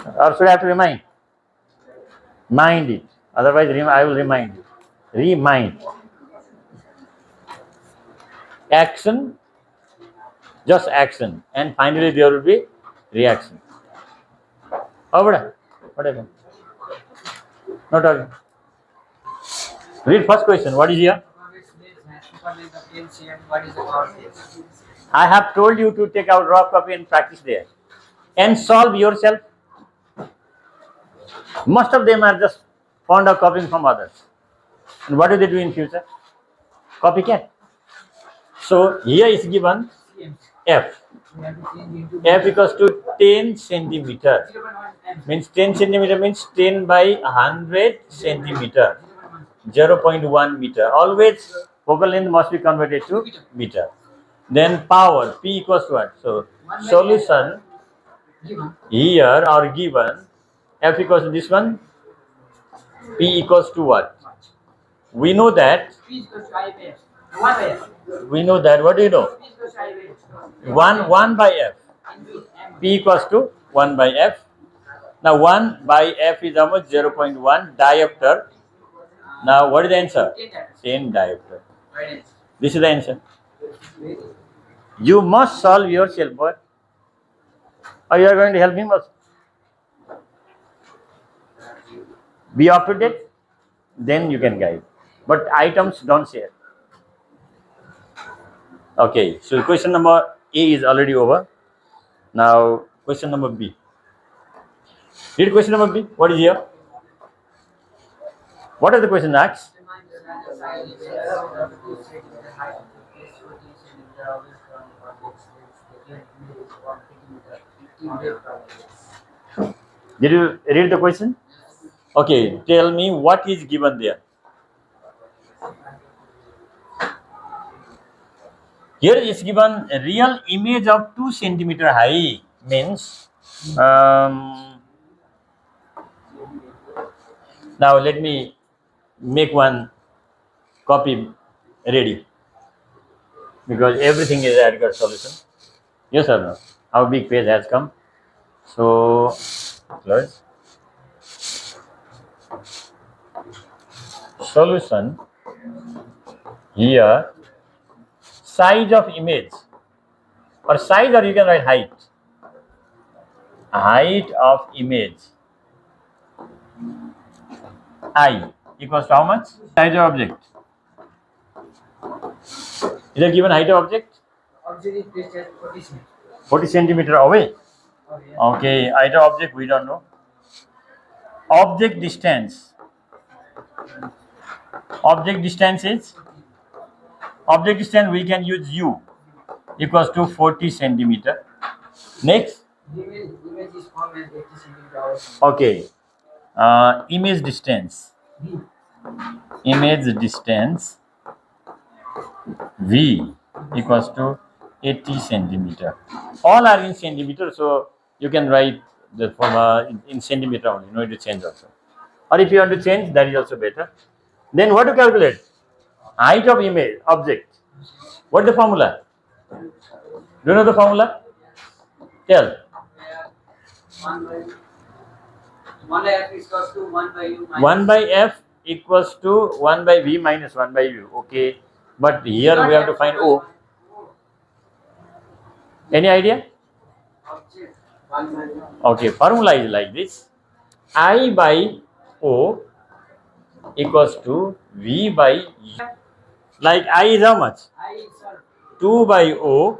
Or should I have to remind? Mind it. Otherwise, I will remind you. Remind. Action, just action. And finally, there will be reaction. Oh, what happened? No talking. Read first question. What is here? I have told you to take out raw copy and practice there. And solve yourself. Most of them are just fond of copying from others. And what do they do in future? Copycat. So here is given F. F equals to 10 centimeter. Means 10 centimeter means 10 by 100 centimeter. 0.1 meter. Always focal length must be converted to meter. Then power, P equals to what? So solution here or given, F equals to this one, P equals to what? We know that. We know that. What do you know? 1 by F. P equals to 1 by F. Now 1 by F is how much? 0.1 diopter. Now what is the answer? 10 diopter. This is the answer. You must solve yourself, boy. Or you are going to help him also. Be up to date, then you can guide. But items don't share. Okay, so question number A is already over. Now question number B. Read question number B. What is here? What are the questions asked? Did you read the question? Okay, tell me what is given there. Here is given a real image of 2 centimeter high. Means now let me make one copy ready, because everything is adequate solution. Yes or no? Our big page has come. So close. Solution here, size of image, or size, or you can write height. Height of image I equals to how much? Size of object. Is there given height of object? Object is placed at 40 cm. 40 centimeter away. Okay, height of object we don't know. Object distance. Object distance is, object distance we can use U equals to 40 centimeter. Next. Image is formed as 80 cm. Okay. Image distance. Image distance V equals to 80 centimeter. All are in centimeter, so you can write the formula in centimeter only. No need to change also. Or if you want to change, that is also better. Then what to calculate? Height of image object. What is the formula? Do you know the formula? Tell. 1 by F equals to 1 by U. 1 by F equals to 1 by V minus 1 by U. Okay. But here we have to find O. Any idea? Okay, formula is like this. I by O equals to V by U. Like I is how much? 2 by O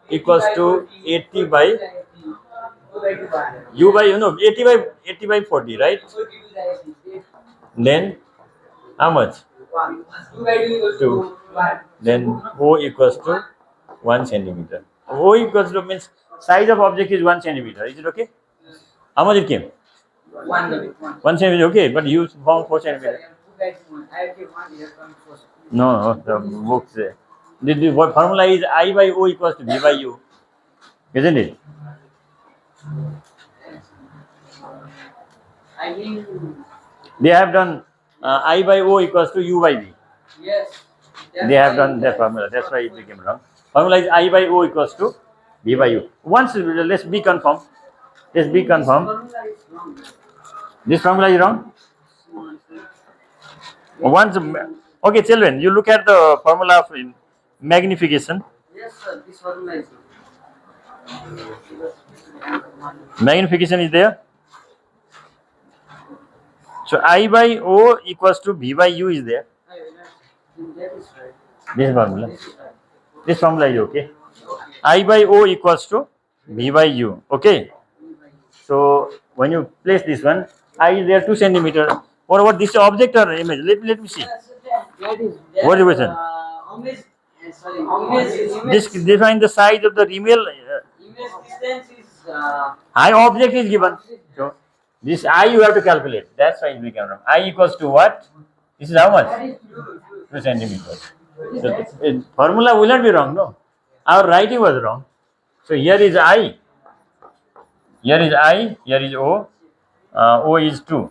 equals to 80 by U by 80 by 40, right? Then how much? 2. Then O equals to 1 centimeter. O equals to means size of object is 1 centimeter. Is it okay? How much it came? 1 centimeter, okay, but you found 4 centimeter. No, the books there. The formula is I by O equals to V by U. Isn't it? They have done I by O equals to U by V. Yes. They have done their formula. That's why it became wrong. Formula is I by O equals to V by U. Once let's be confirmed. Let's be confirmed. Formula is wrong. This formula is wrong. Once, okay, children, you look at the formula of magnification. Yes, sir. This formula is wrong. Magnification is there. So I by O equals to V by U is there. That is right. This formula. This is right. This formula is okay. Okay. I by O equals to V by U. Okay. So when you place this one, I is there 2 centimeter. What about this object or image? Let me see. That is. What is the question? Image. Sorry. Image. This define the size of the real Image distance is. I object is given. So this I you have to calculate. That's why it became wrong. I equals to what? This is how much? 2 centimeters. So formula will not be wrong, no. Our writing was wrong. So here is I. Here is I. Here is O. O is 2.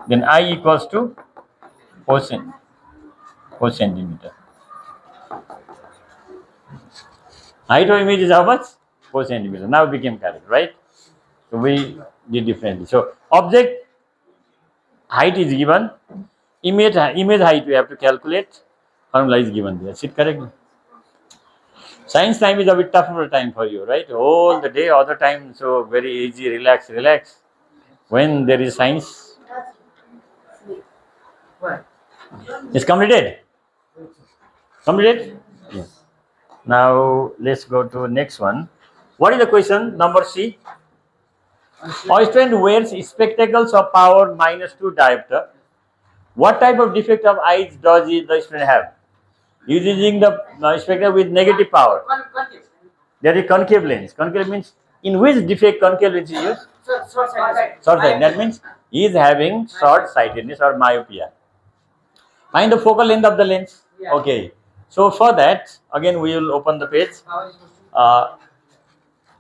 Then I equals to 4 centimeter. Height of image is how much? 4 centimeter. Now it became correct, right? So we did differently. So object height is given. Image height we have to calculate. Formula is given there. Is it correct? Science time is a bit tougher time for you, right? All the day, all the time. So very easy, relax. When there is science, What? it's completed. Completed? Yes. Now let's go to next one. What is the question? Number C. A student wears spectacles of power -2 diopter. What type of defect of eyes does the student have? Using the spectacle with negative power. There is concave lens. Concave means in which defect concave lens is used? Short sighted. Short sighted. That means he is having short sightedness or myopia. Find the focal length of the lens. Yeah. Okay. So for that, again we will open the page. Power is equals to.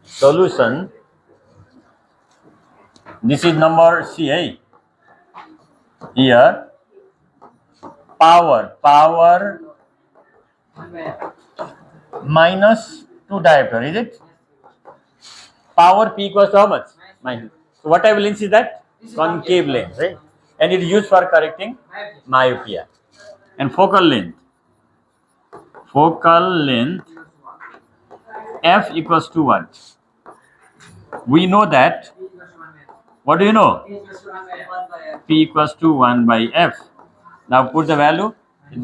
Solution. This is number C. Here, power One by F. -2 diopter, is it? Power P equals to how much? Minus. So what type of lens is that? This is Concave lens, right? And it is used for correcting myopia. And focal length. Focal length F equals to what? We know that. What do you know? P equals to 1 by F. Now put the value.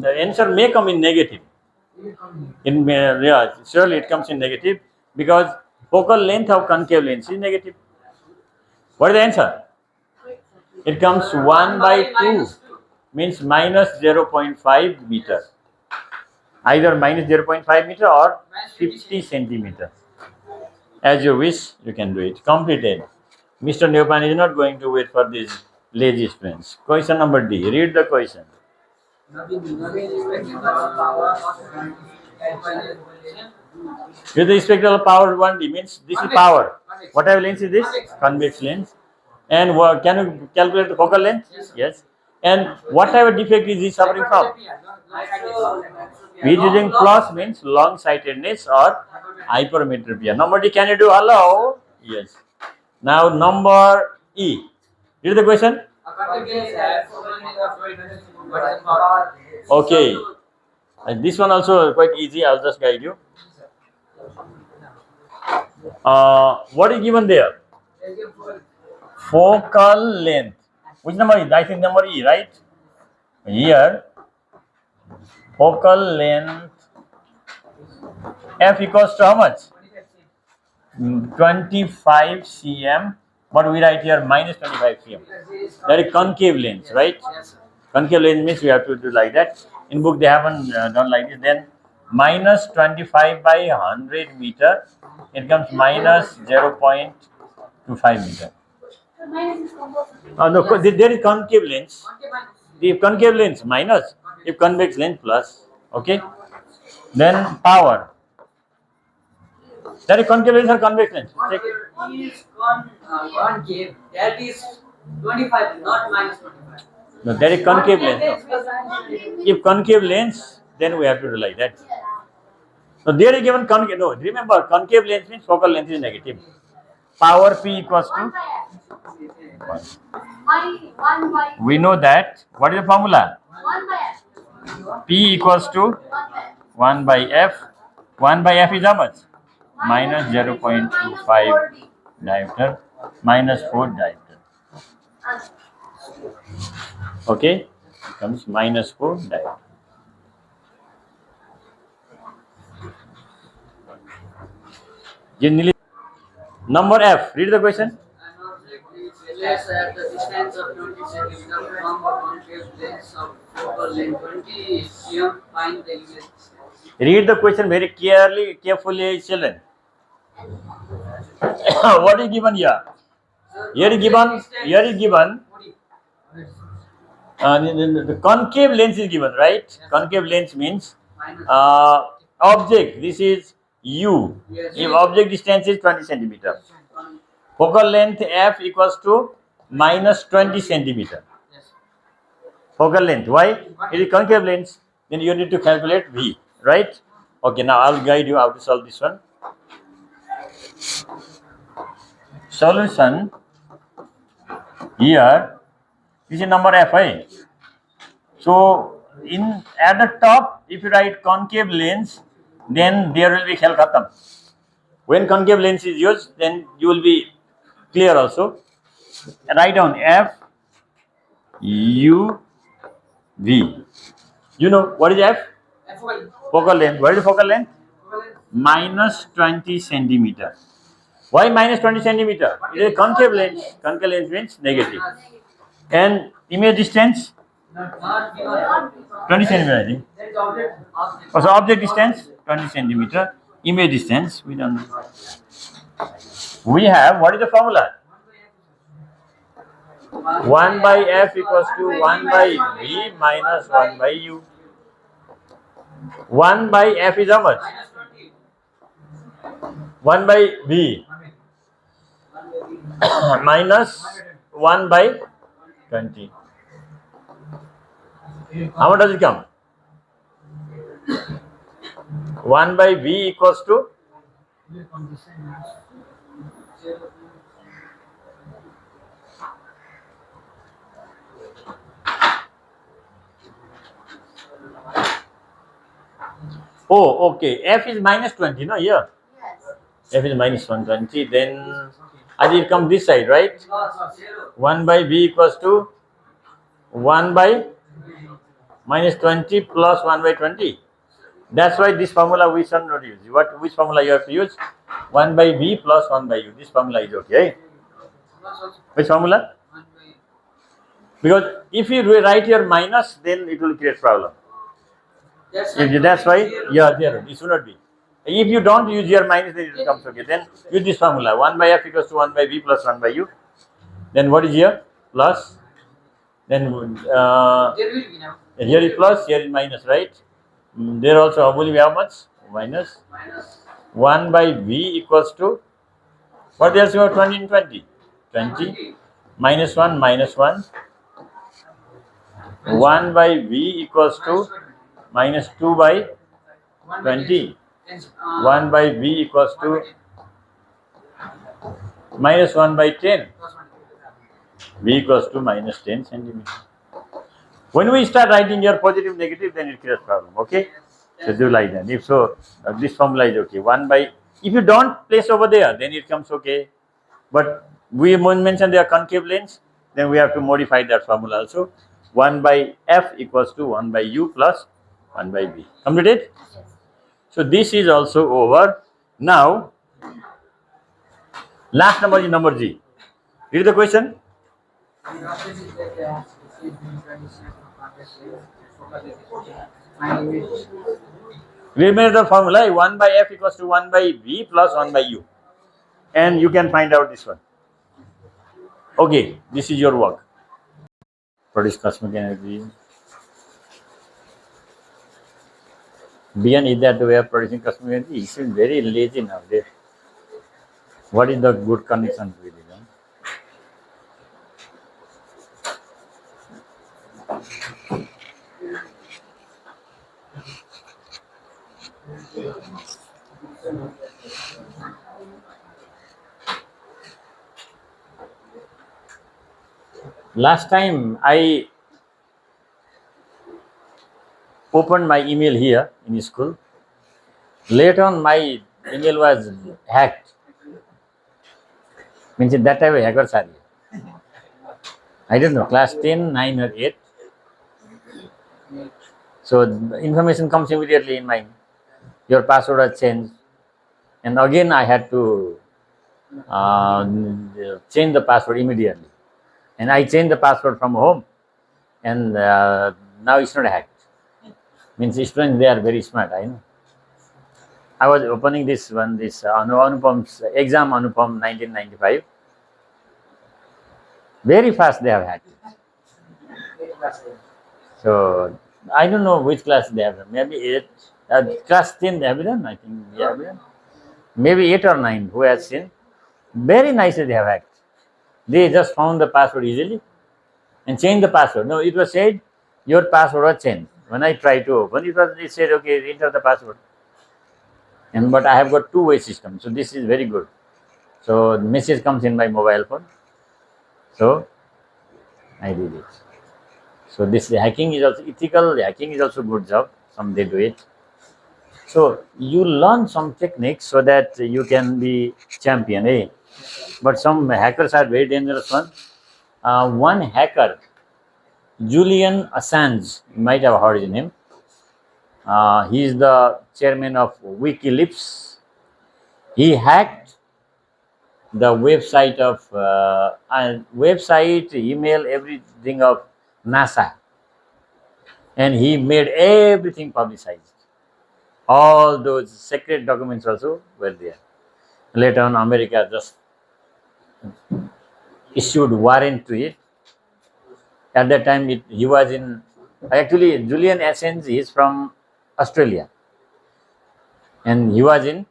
The answer may come in negative. Surely it comes in negative because focal length of concave lens is negative. What is the answer? It comes 1 by 2, means -0.5 meter. Either -0.5 meter or 50 centimeter. As you wish, you can do it. Completed. Mr. Neopan is not going to wait for these lazy students. Question number D. Read the question. With the spectral power 1D means this is power. What type of lens is this? Convex lens. And can you calculate the focal length? Yes. And what type of defect is he suffering from? He is using plus means long sightedness or hypermetropia. Number D, can you do allow? Yes. Now number E. Read the question. Okay. This one also quite easy. I'll just guide you. What is given there? Focal length. Which number is? I think number E, right? Here, focal length F equals to how much? 25 cm. But we write here -25 cm. That is concave lens, right? Concave lens means we have to do like that. In book they haven't done like this. Then -25 by 100 meter. It comes -0.25 meter. No, there is concave lens. The concave lens minus, if convex lens plus. Okay. Then power. That is concave lens or convex lens? Check. Is concave. That is 25, not -25. No, that is concave lens. No. If concave lens, then we have to do like that. So there is given concave. No, remember concave lens means focal length is negative. power P equals to 1. We know that. What is the formula? P equals to 1 by F. 1 by F is how much? Minus 0.25 diameter, minus 4 diameter. Okay, becomes minus 4 diameter. Generally, number F. Read the question. An object is placed at the distance of 20 centimeters from a concave lens of focal length 20 cm. Find the image distance. Read the question very carefully, children. What is given here? Here is given. The concave lens is given, right? Concave lens means object. This is U. If object distance is 20 centimeter, focal length F equals to minus 20 centimeter. Focal length. Why? It is concave lens. Then you need to calculate V, right? Okay. Now I'll guide you how to solve this one. Solution. Here, this is number F, right? So, at the top, if you write concave lens, then there will be khel khatam. When concave lens is used, then you will be clear also. Write down F U V. You know what is F? Focal length. What is the focal length? Minus 20 centimeter. Why minus 20 centimeter? It is a concave lens. Concave lens means negative. And image distance? 20 centimeter, I think. So object distance 20 centimeter. Image distance we don't know. We have, what is the formula? 1 by F equals to 1 by V minus 1 by U. 1 by F is how much? 1 by V minus 1 by 20. How much does it come? 1 by V equals to oh, okay. F is minus 20, no? Here. F is minus 120. Then as it comes this side, right? 1 by V equals to 1 by minus 20 plus 1 by 20. That's why this formula we shall not use. Which formula you have to use? 1 by V plus 1 by U. This formula is okay. Which formula? Because if you write here minus, then it will create problem. That's why, it should not be. If you don't use your minus, then it comes okay. Then use this formula. 1 by F equals to 1 by V plus 1 by U. Then what is here? Plus. Then here is plus, here is minus, right? There also will be how much? Minus. 1 by V equals to, what else you have? 20 and 20. 20 minus 1 minus 1. 1 by V equals to minus 2 by 20. 1 by V equals to minus 1 by 10. V equals to minus 10 centimeter. When we start writing your positive, negative, then it creates problem. Okay? So do like that. If so, this formula is okay. 1 by, if you don't place over there, then it comes okay. But we mentioned there are concave lens, then we have to modify that formula also. 1 by F equals to 1 by U plus 1 by V. Completed? So this is also over. Now, last number is number G. Read the question. Remember the formula, 1 by F equals to 1 by V plus 1 by U. And you can find out this one. Okay, this is your work. Produce cosmic energy. Beyond, is that the way of producing cosmic energy? He seems very lazy nowadays. What is the good condition with it? Last time I opened my email here in school. Later on, my email was hacked. Means that time hackers are here. I don't know, class 10, 9 or 8. So the information comes immediately in mind. Your password has changed. And again, I had to change the password immediately. And I changed the password from home. And now it's not hacked. Means students, they are very smart, I know. I was opening this one, this Anupam's exam, Anupam 1995. Very fast they have hacked it. So I don't know which class they have done. Maybe 8, class 10 they have done. I think they have done. Maybe 8 or 9. Who has seen? Very nicely they have hacked. They just found the password easily and changed the password. No, it was said your password was changed. When I tried to open, it said okay, enter the password. And but I have got two-way system, so this is very good. So the message comes in my mobile phone. So I did it. So this hacking is also ethical. Hacking is also good job. Some they do it. So you learn some techniques so that you can be champion. Eh? But some hackers are very dangerous one. One hacker, Julian Assange, you might have heard his name. He is the chairman of WikiLeaks. He hacked the website, email, everything of NASA, and he made everything publicized. All those secret documents also were there. Later on, America just issued warrant to it. At that time, he was in. Actually, Julian Assange is from Australia, and he was in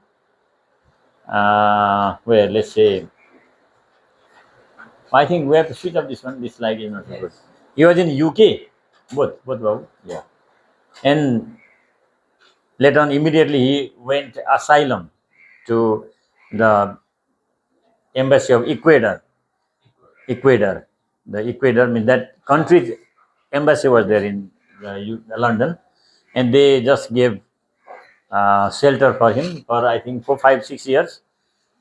where, let's say, I think we have to switch off this one. This slide is not so good. He was in UK, both, Babu. Yeah, and later on, immediately he went asylum to the embassy of Ecuador. Ecuador. The Ecuador means that country's embassy was there in London, and they just gave shelter for him for I think 4, 5, 6 years.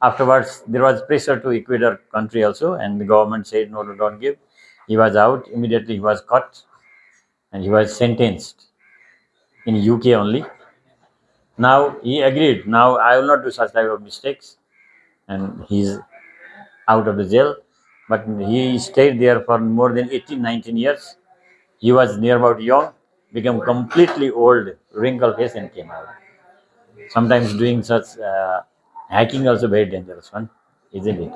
Afterwards, there was pressure to Ecuador country also, and the government said no, don't give. He was out immediately. He was caught, and he was sentenced in UK only. Now he agreed. Now I will not do such type of mistakes, and he's out of the jail. But he stayed there for more than 18, 19 years. He was near about young, became completely old, wrinkled face, and came out. Sometimes doing such hacking also very dangerous one, isn't it?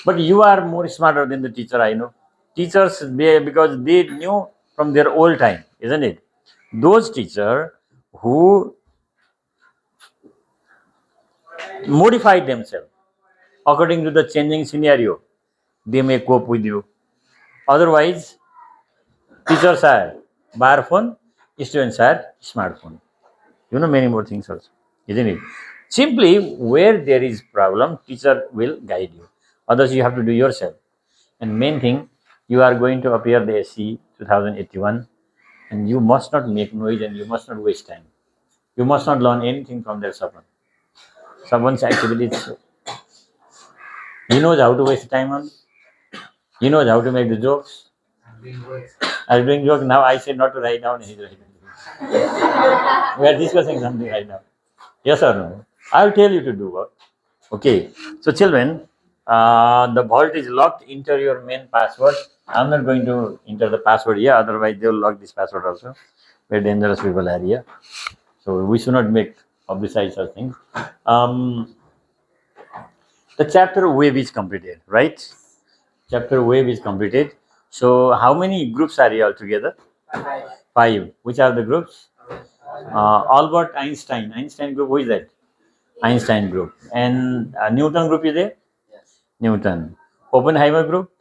But you are more smarter than the teacher, I know. Teachers, because they knew from their old time, isn't it? Those teachers who modified themselves according to the changing scenario, they may cope with you. Otherwise, teachers are bar phone, students are smartphone. You know many more things also, isn't it? Simply where there is problem, teacher will guide you. Others you have to do yourself. And main thing, you are going to appear the SC 2081, and you must not make noise and you must not waste time. You must not learn anything from their someone. Someone's activities. He knows how to waste time on. He knows how to make the jokes. I'm doing joke now. I said not to write down. He's writing. We are discussing something right now. Yes or no? I'll tell you to do what. Okay. So children, the vault is locked. Enter your main password. I'm not going to enter the password here. Otherwise, they will lock this password also. Very dangerous people are here. So we should not make publicize such things. The chapter wave is completed, right? Chapter wave is completed. So how many groups are here altogether? 5. Which are the groups? Albert Einstein. Einstein group, who is that? Einstein group. And Newton group is there? Newton. Oppenheimer group?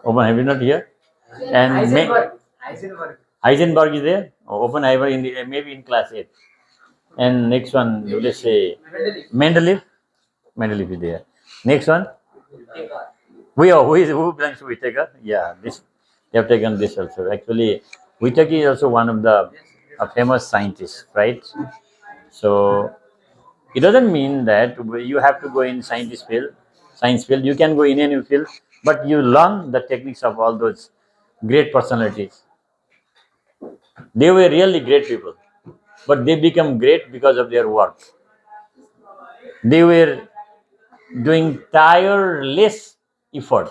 Oppenheimer not here. And Heisenberg is there? Oppenheimer in the, maybe in class 8. And next one, let's say Mendeleev. Mendeleev is there. Next one? Who belongs to Whittaker? Yeah, this they have taken this also. Actually, Whittaker is also one of the a famous scientists, right? So it doesn't mean that you have to go in science field. You can go in any field, but you learn the techniques of all those great personalities. They were really great people, but they become great because of their work. They were doing tireless effort.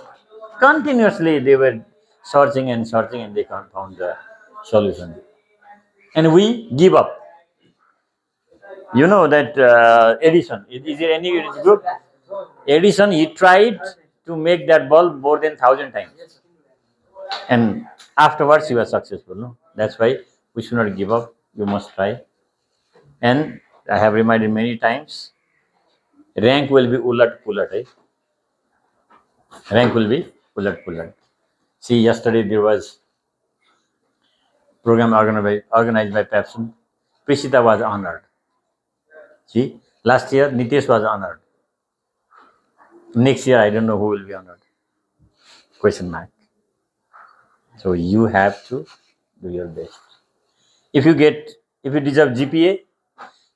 Continuously, they were searching, and they can't found the solution. And we give up. You know that Edison. Is there any group? Edison. He tried to make that bulb more than 1,000 times, and afterwards he was successful. No, that's why we should not give up. You must try. And I have reminded many times. Rank will be ulat pulat. Rank will be ulat pulat. See, yesterday there was program organized by Pepsin. Prishita was honored. See, last year Nitesh was honored. Next year I don't know who will be honored. Question mark. So you have to do your best. If you deserve GPA,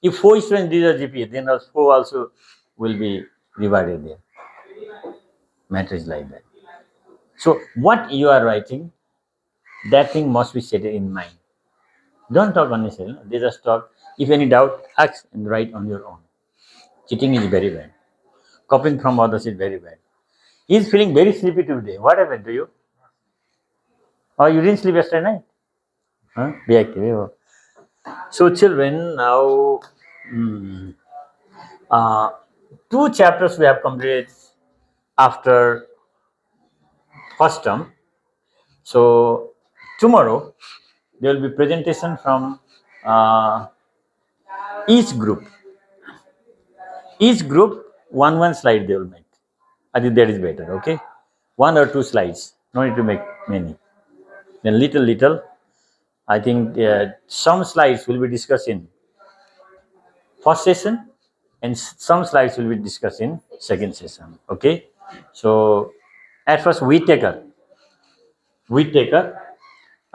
if 4 students deserve GPA, then those 4 also will be rewarded there. Matter is like that. So what you are writing, that thing must be set in mind. Don't talk unnecessarily. They just talk. If any doubt, ask and write on your own. Cheating is very bad. Copying from others is very bad. He is feeling very sleepy today. What happened to you? Oh, you didn't sleep yesterday night? Huh? Be active. So, children, now 2 chapters we have completed after first term. So, tomorrow there will be presentation from each group. Each group, one slide they will make. I think that is better, okay? 1 or 2 slides. No need to make many. Then little, I think some slides will be discussed in first session and some slides will be discussed in second session, okay? So, at first, Whittaker,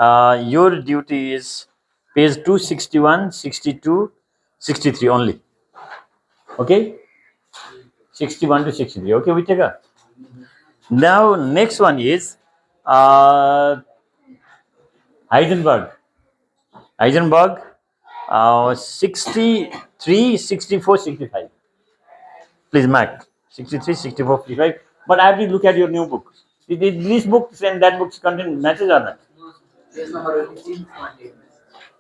your duty is page 261, 62, 63 only, okay? 61 to 63, okay, Whittaker? Now, next one is Heisenberg, 63, 64, 65. Please mark 63, 64, 55. But I have to look at your new book. These books and that books contain matches or not? Page number 18 contains.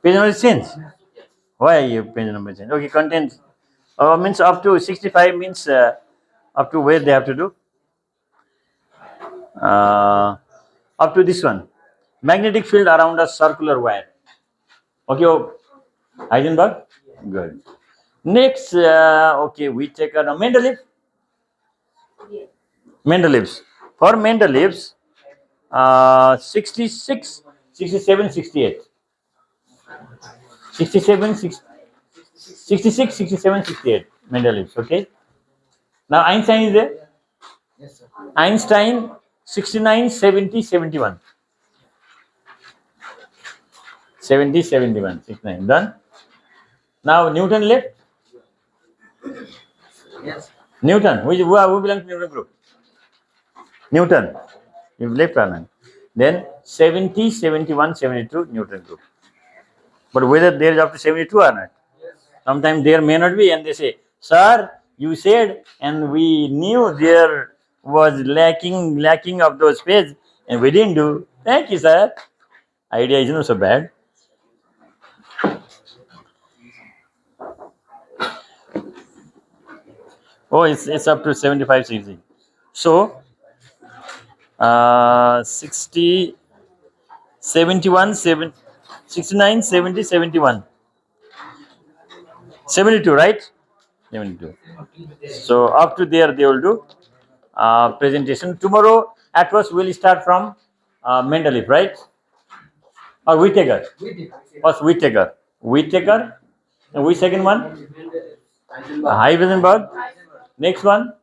Page number is changed. Why are you page number change? Okay, contains. Means up to 65 means up to where they have to do? Up to this one. Magnetic field around a circular wire. Okay, Heisenberg? Good. Next, okay, we take a Mendeleev. Mendelev's. For Mendelev's, 66, 67, 68. 67, 66, 67, 68. Mendelev's, okay? Now Einstein is there. Yes, sir. Einstein, 69, 70, 71. 70, 71, 69. Done. Now Newton left. Yes. Newton. Who belongs to Newton group? Newton. You left or not? Then 70, 71, 72 Newton group. But whether there is up to 72 or not? Sometimes there may not be, and they say, "Sir, you said, and we knew there was lacking of those space, and we didn't do." Thank you, sir. Idea is not so bad. Oh, it's up to 75 cc. So 60, 71, 69, 70, 71. 72, right? 72. So up to there they will do presentation. Tomorrow at first we'll start from Mendeleev, right? Or Whittaker. First Whittaker. And which second one? Heisenberg. Next one.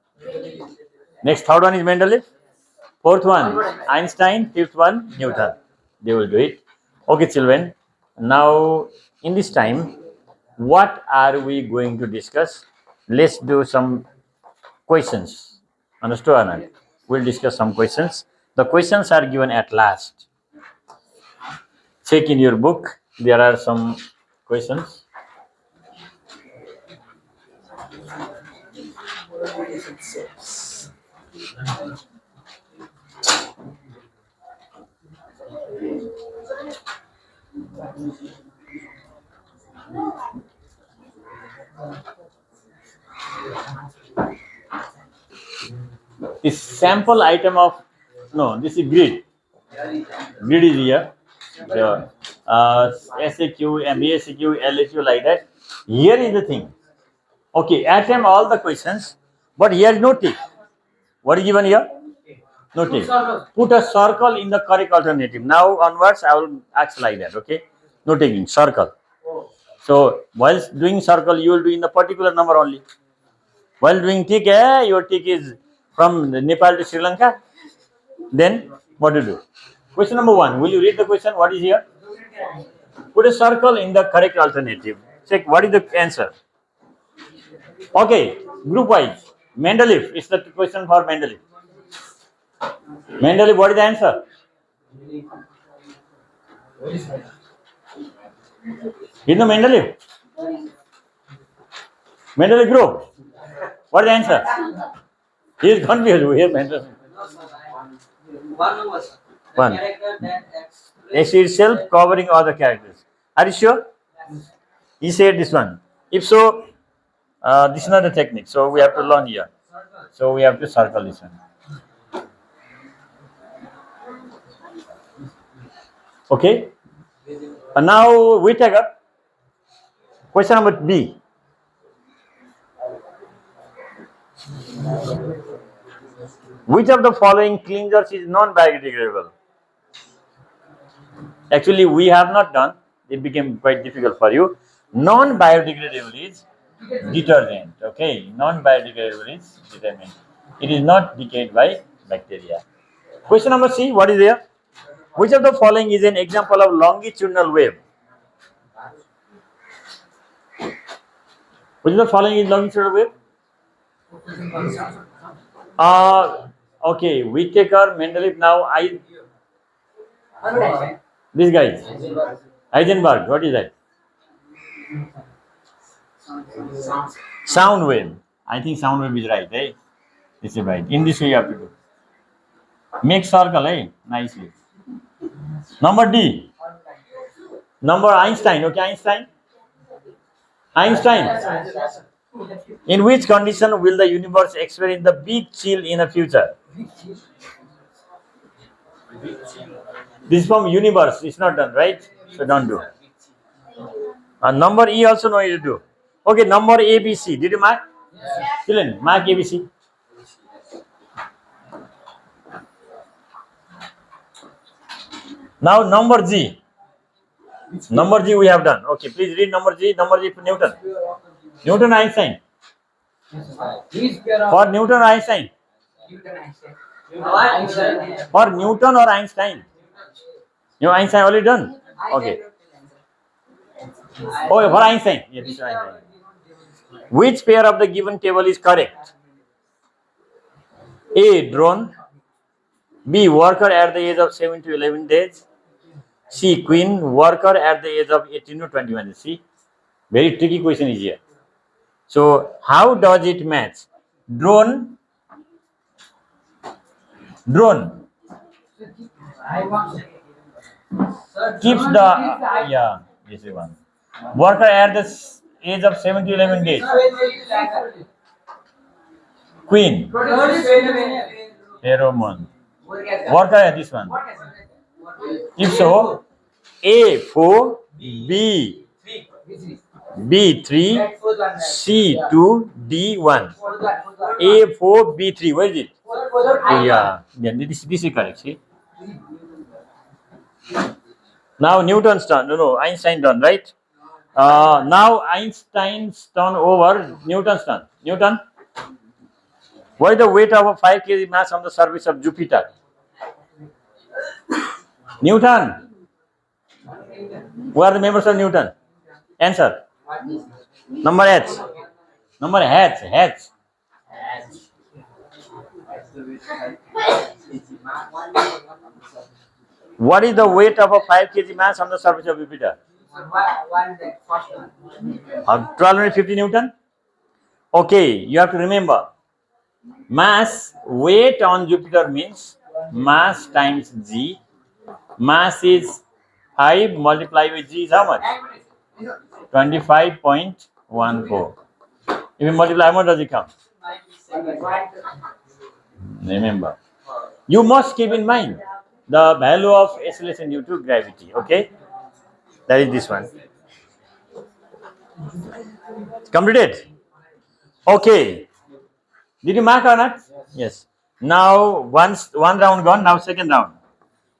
Next third one is Mendeleev. Fourth one, Einstein. Fifth one, Newton. They will do it. Okay, children. Now, in this time, what are we going to discuss? Let's do some questions. Understood or not? We'll discuss some questions. The questions are given at last. Check in your book. There are some questions. This sample item of no, this is grid. Grid is here. The SAQ, MASQ, LSQ like that. Here is the thing. Okay, attempt all the questions, but here is no tick. What is given here? No tick. Put a circle in the correct alternative. Now onwards, I will ask like that. Okay, no taking circle. So while doing circle, you will do in the particular number only. While doing tick, your tick is from Nepal to Sri Lanka. Then what do you do? Question number 1. Will you read the question? What is here? Put a circle in the correct alternative. Check what is the answer. Okay, group wise. Mendeleev is the question for Mendeleev. Mendeleev, what is the answer? You know Mendeleev? Mendeleev group. What is the answer? He is confused here, Mendeleev. One number, sir. The One. character that X itself covering all the characters. Are you sure? He said this one. If so, this is not the technique. So we have to learn here. So we have to circle this one. Okay. And now we take up question number B. Which of the following cleansers is non-biodegradable? Actually, we have not done. It became quite difficult for you. Non-biodegradable is detergent. Okay, non-biodegradable is detergent. It is not decayed by bacteria. Question number C. What is there? Which of the following is an example of longitudinal wave? Which of the following is longitudinal wave? Okay, Whittaker, Mendeleev. Now these guys. Heisenberg. What is that? Sound wave. I think sound wave is right. Eh? This is right. In this way you have to do. Make circle. Nicely. Number D. Number Einstein. Okay, Einstein. Einstein. In which condition will the universe experience the big chill in the future? This is from universe. It's not done, right? So don't do. Number E also no you do. Okay, number ABC. Did you mark? Children, mark ABC. Now number G. Number G we have done. Okay, please read number G. Number G for Newton. Newton Einstein. For Newton Einstein. For Newton or Einstein? You Einstein already done? Okay. Oh, for Einstein. Yeah, this is Einstein. Which pair of the given table is correct? A. Drone. B. Worker at the age of 7 to 11 days. C. Queen. Worker at the age of 18 to 21. See, very tricky question is here. So, how does it match? Drone. Keeps the this is one. Worker at the age of 7 to 11 days. Queen. Pheromone. Worker at this one. If so, A 4, B 3, C 2, D 1. A 4, B 3. Where is it? Yeah, this is correct. See. Now Newton's turn. No, Einstein turn, right? Now Einstein's turn over. Newton's turn. Newton. What is the weight of a 5 kg mass on the surface of Jupiter? Newton. Who are the members of Newton? Answer. Number H. Number H. H. What is the weight of a 5 kg mass on the surface of Jupiter? 1250 Newton. Okay, you have to remember mass weight on Jupiter means mass times g. Mass is 5 multiplied with g is how much? 25.14. If you multiply, how much does it come? Remember, you must keep in mind the value of acceleration due to gravity. Okay, that is this one. Completed. Okay. Did you mark or not? Yes. Now one round gone. Now second round.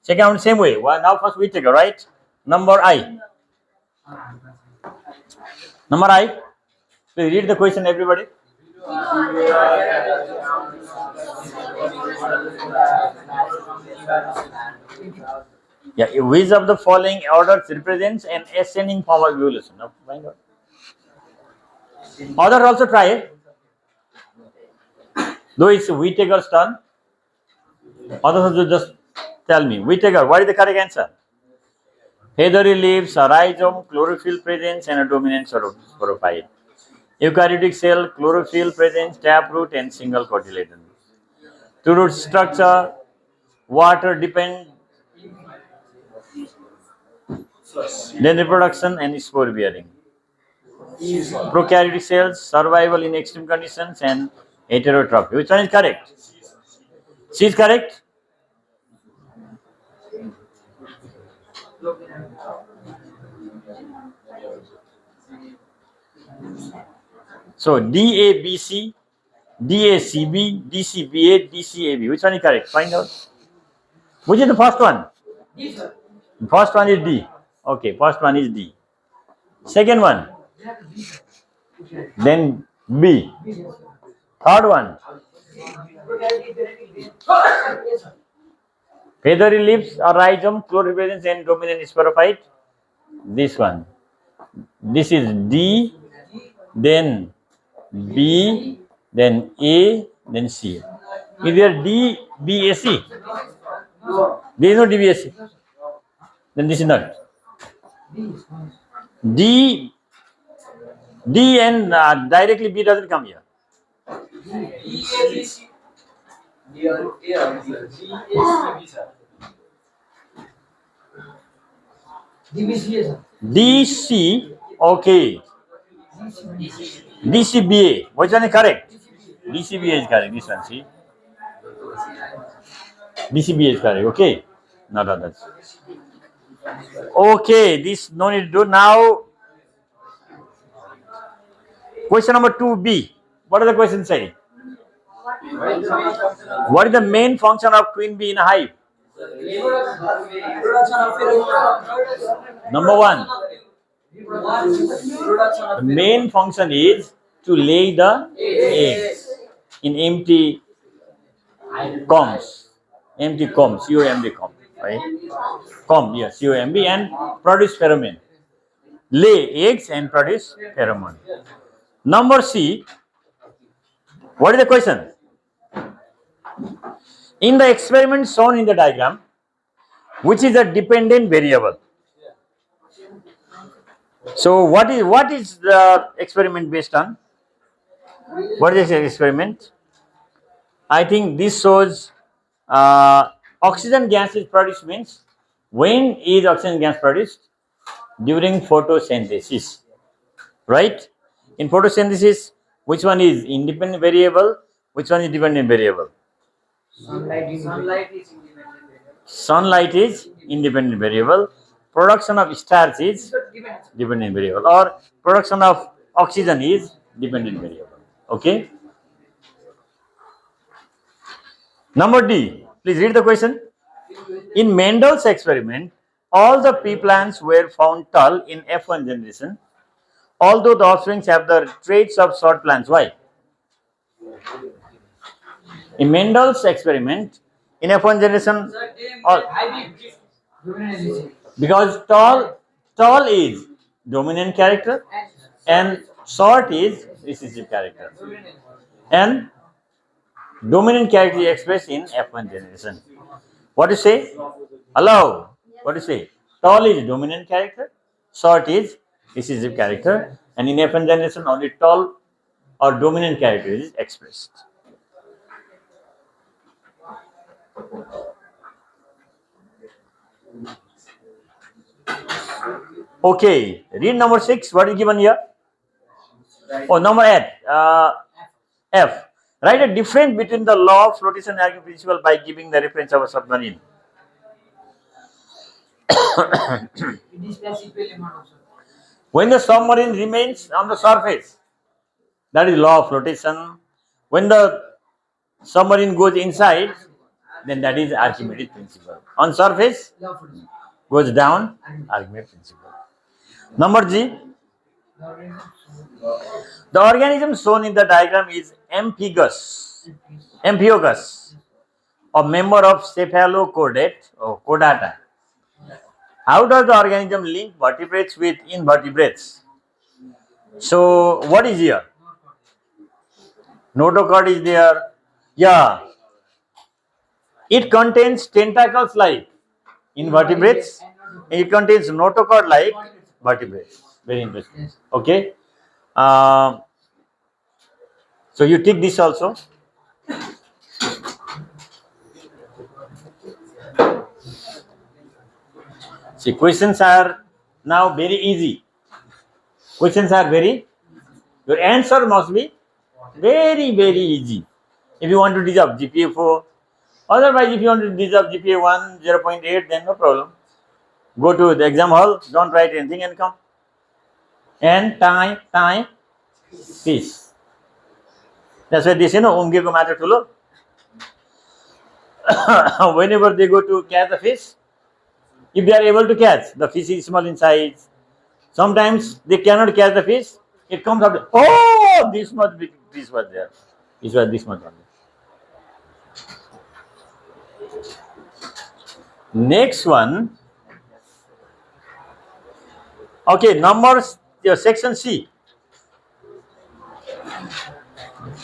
Second round same way. Well, now first we take a right. Number I. Number I. Please read the question, everybody. Yeah, which of the following orders represents an ascending form of evolution? Now find out. Others also try it. Though it's Whittaker's turn. Others also just tell me. Whittaker, what is the correct answer? Feathery leaves, a rhizome, chlorophyll presence, and a dominant sporophyte. Eukaryotic cell, chlorophyll presence, taproot, and single cotyledon. Two root structure, water depend, then reproduction and spore bearing. Prokaryotic cells, survival in extreme conditions, and heterotrophy. Which one is correct? C is correct. So DABC, DACB, DCBA, DCAB. Which one is correct? Find out. Which is the first one? The first one is D. Okay, first one is D. Second one. Then B. Third one. Feathery leaves, a rhizome, chlorophyll, and dominant sporophyte. This one. This is D, then B, then A, then C. Is there D, B, A, C? There is no D, B, A, C. Then this is not. D and directly B doesn't come here. DC, okay. DCBA, which one is correct? DCBA is correct, this one, see. DCBA is correct, okay. Not others. Okay, this no need to do. Now, question number 2B. What does the question say? What is the main function of queen bee in a hive? Number one. The main function is to lay the eggs in empty combs. Empty combs, COMB comb, right? Comb, yes, COMB, and produce pheromone. Lay eggs and produce pheromone. Number C. What is the question? In the experiment shown in the diagram, which is a dependent variable? So what is the experiment based on? What is the experiment? I think this shows oxygen gas is produced means when is oxygen gas produced? During photosynthesis, right? In photosynthesis, which one is independent variable? Which one is dependent variable? Sunlight is independent variable. Production of stars is dependent variable, or production of oxygen is dependent variable. Okay. Number D. Please read the question. In Mendel's experiment, all the pea plants were found tall in F1 generation, although the offsprings have the traits of short plants. Why? In Mendel's experiment, in F1 generation, all Because tall is dominant character and short is recessive character. And dominant character is expressed in F1 generation. What do you say? Hello. What do you say? Tall is dominant character, short is recessive character, and in F1 generation only tall or dominant character is expressed. Okay, read number 6. What is given here? Oh, number 8. F. Write a difference between the law of flotation and argument principle by giving the reference of a submarine. When the submarine remains on the surface, that is law of flotation. When the submarine goes inside, then that is Archimedes principle. On surface, goes down, Archimedes principle. Number G. The organism shown in the diagram is Amphigogus, a member of Cephalochordate or Chordata. How does the organism link vertebrates with invertebrates? So, what is here? Notochord is there. Yeah. It contains tentacles like invertebrates. It contains notochord like vertebrates. Very interesting. Okay. So you tick this also. See, questions are now very easy. Questions are your answer must be very, very easy. If you want to deserve GPA 4, otherwise if you want to deserve GPA 1, 0.8, then no problem. Go to the exam hall, don't write anything and come. And time, fish. That's why they say, no, umge ko matter tulo. Whenever they go to catch the fish, if they are able to catch, the fish is small in size. Sometimes they cannot catch the fish. It comes up. Oh, this much big fish was there. It was this much only. Next one. Okay, numbers. Section C.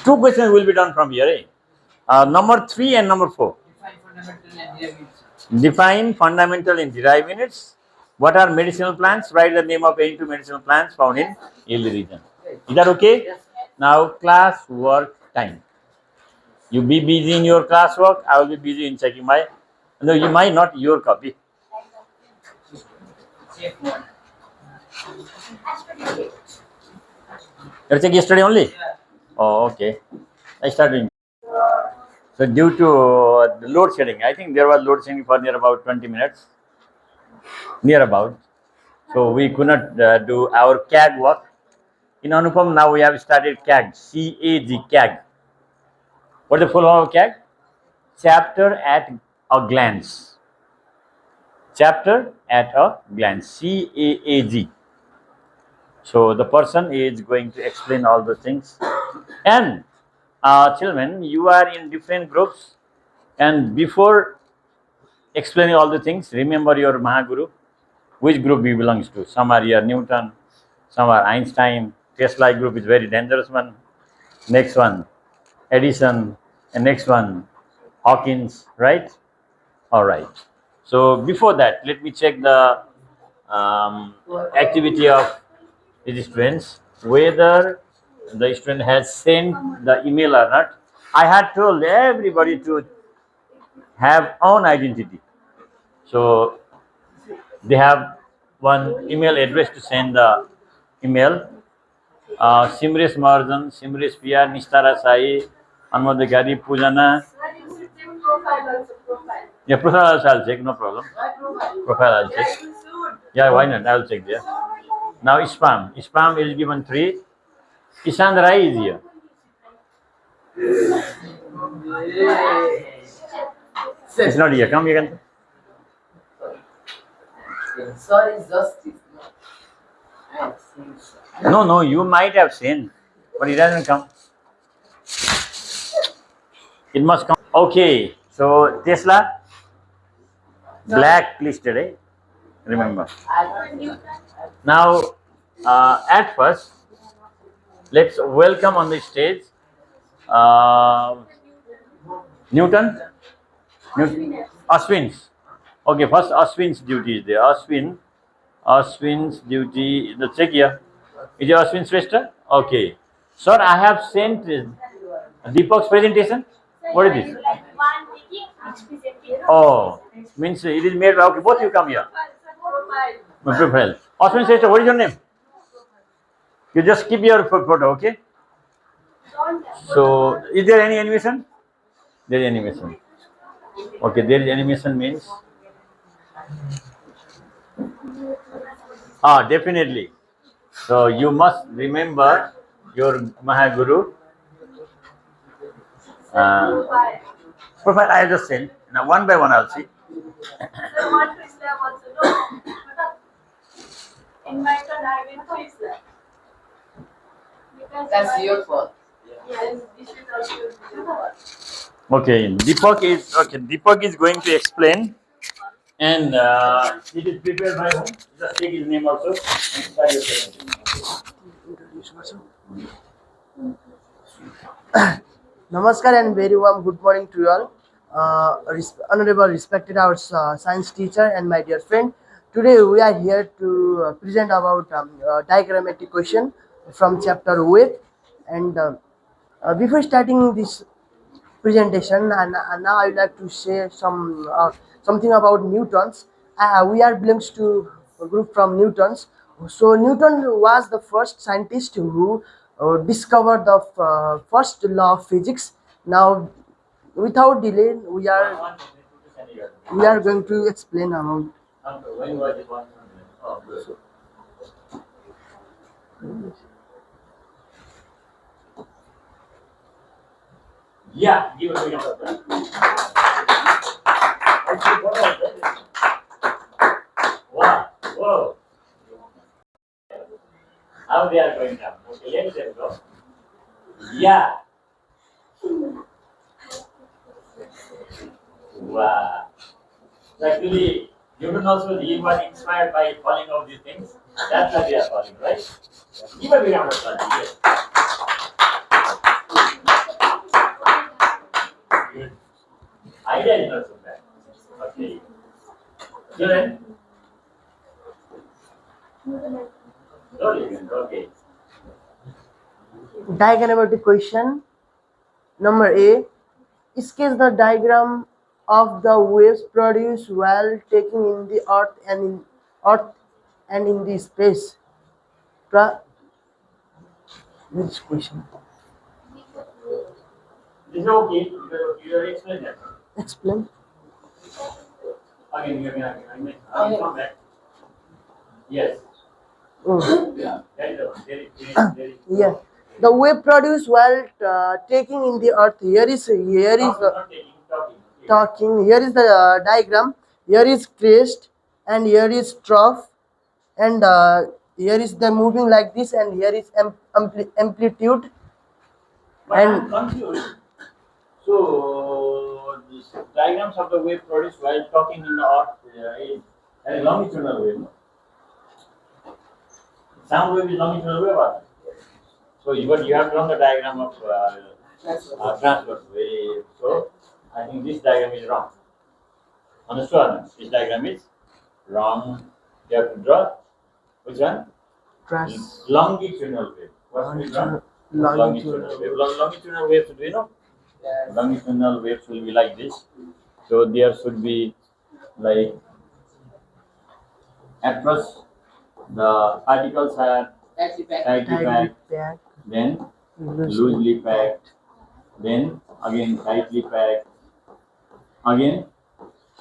2 questions will be done from here. Number 3 and number 4. Define fundamental and derived units. What are medicinal plants? Write the name of any 2 medicinal plants found in Hilly region. Is that okay? Now, class work time. You be busy in your class work. I will be busy in checking my. No, you might not your copy. You check yesterday only? Oh, okay. I started. So due to the load shedding, I think there was load shedding for near about 20 minutes. Near about. So we could not do our CAG work. In Anupam, now we have started CAG, C-A-G, CAG. What is the full form of CAG? Chapter at a glance. Chapter at a glance, C-A-A-G. So the person is going to explain all the things. And children, you are in different groups. And before explaining all the things, remember your Mahaguru, which group he belongs to. Some are here Newton, some are Einstein. Tesla group is very dangerous one. Next one, Edison, and next one, Hawkins, right? All right. So before that, let me check the activity of the students, whether the student has sent the email or not. I had told everybody to have own identity. So they have one email address to send the email. Simresh Marjan, Simresh Pia, Nistara Sai, Anmadagari, Pujana. Yeah, profile also I'll check, no problem. Profile I'll check. Yeah, why not? I'll check there. Now spam. Spam is given 3. Ishan Rai is here. It's not here. Come, you can. Sorry, justice. No, you might have seen, but it doesn't come. It must come. Okay, so Tesla. Black listed, eh? Remember. I Now, at first, let's welcome on the stage uh, Newton. Ashwin's. Okay, first Ashwin's duty is there. Ashwin's duty. The check here. Is it Ashwin Shrestha? Okay. Sir, I have sent Deepak's presentation. What is this? Oh, means it is made. Okay, both you come here. My profile. Ashwin Shrestha, what is your name? You just keep your photo, okay? So, is there any animation? There is animation. Okay, there is animation means. Definitely. So you must remember your Mahaguru. Profile I just sent. Now one by one I'll see. In my turn, I went to Islam. Because That's my- your fault. Yes, this is also your fault. Okay, Deepak is going to explain, and it is prepared by whom? Just take his name also. And start your presentation. Namaskar and very warm good morning to you all. Honorable respected our science teacher and my dear friend. Today we are here to present about diagrammatic question from chapter wave. And before starting this presentation, and now I would like to say something about Newtons. We are belongs to a group from Newtons. So Newton was the first scientist who discovered the first law of physics. Now, without delay, we are going to explain about. When was it? Oh, good. Yeah, give it to him. Wow, whoa. How they are going down? Okay, let them go. Yeah. Wow. So actually, Newton also he was inspired by falling of these things. That's why they are falling, right? Give a big round of applause. Yes. Good. Idea is not so bad. Okay. Children? Slowly, okay. Diagrammatic question number A. Sketch the diagram of the waves produced while taking in the earth and in the space. Which question? This is okay. You are explain that. Explain. Again, I will come back. Yes. Oh. Yeah. That is the one. There is. Yeah, the wave produced while taking in the earth. Here is Not taking, talking. talking. Here is the diagram. Here is crest, and here is trough, and here is the moving like this, and here is amplitude. But I am And confused. So, these diagrams of the wave produced while talking in the earth is a longitudinal wave. No? Sound wave is longitudinal wave. So, but you have drawn the diagram of transverse wave. So, I think this diagram is wrong. Understood? This diagram is wrong. You have to draw which one? trans Longitudinal wave. What's the wrong? longitudinal. wave. Longitudinal waves, do you know? Yes. Longitudinal waves will be like this. So there should be like at first the particles are Tightly packed. tightly Tightly packed, packed, then loosely loosely packed, then again tightly packed, again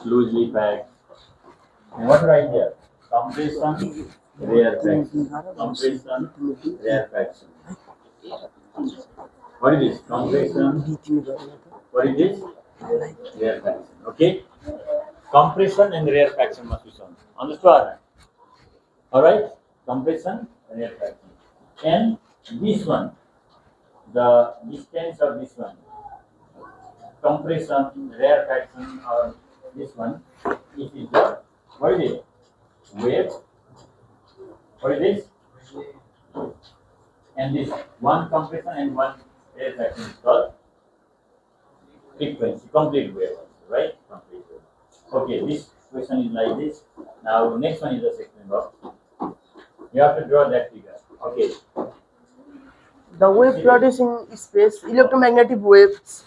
loosely packed. And what right here? Compression, rarefaction. Compression, rarefaction. What is this? Compression. What is this? Rarefaction. Okay. Compression and rarefaction must be shown. Understood? Alright? Compression and rarefaction. And this one, the distance of this one, compression, rarefaction, or this one, This is the, what is it? Wave. What is this? And this one compression and one rarefaction is called frequency, complete wave, right? Complete wave. Okay, this question is like this. Now, next one is the second box. You have to draw that figure. Okay. The wave produced in space, electromagnetic waves.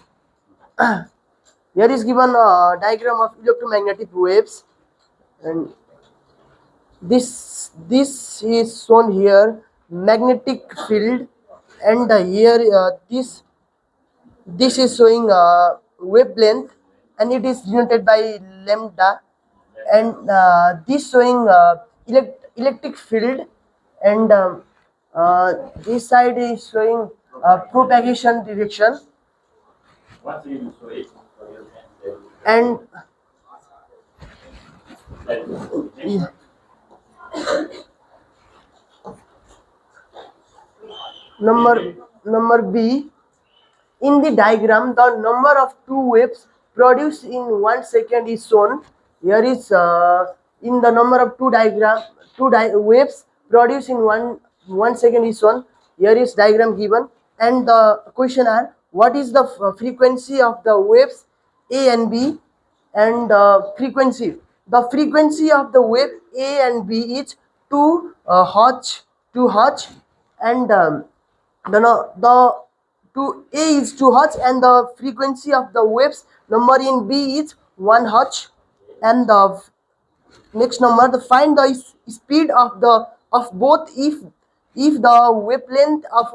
Here is given a diagram of electromagnetic waves, and this is shown here, magnetic field, and here this is showing wavelength, and it is denoted by lambda, and this showing electric field, and this side is showing propagation direction, Once you show it, and that number B. In the diagram, the number of two waves produced in 1 second is shown. Here is in the number of waves produced in one second is shown. Here is diagram given, and the question are, what is the frequency of the waves A and B, and frequency. The frequency of the wave A and B is 2 Hz, and the 2A is 2 Hz, and the frequency of the waves number in B is 1 Hz, and the next number, the find the speed of both if the wavelength of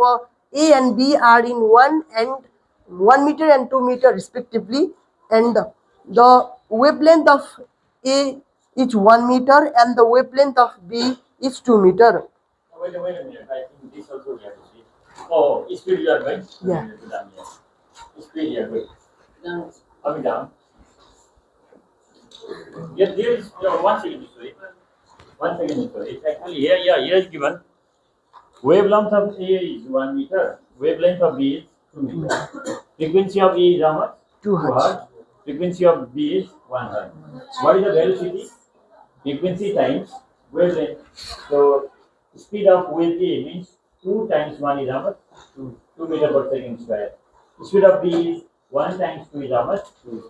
A and B are in 1 meter and 2 meter respectively, and the wavelength of A is 1 meter and the wavelength of B is 2 meter. wait a minute. I think this also we have to see. Oh, speed you are going? Yeah. Speed you are going. Down. Up and down. Yes, there is, 1 second, sorry. 1 second, sorry. It's actually here, here is given. Wavelength of A is 1 meter. Wavelength of B is 2 meter. Frequency of A is how much? 2 Hz. Frequency of B is 1 Hz. What is the velocity? Frequency times wavelength. So, speed of wave A means 2 times 1 is how much? 2 meter per second square. Speed of B is 1 times 2 is how much? 2.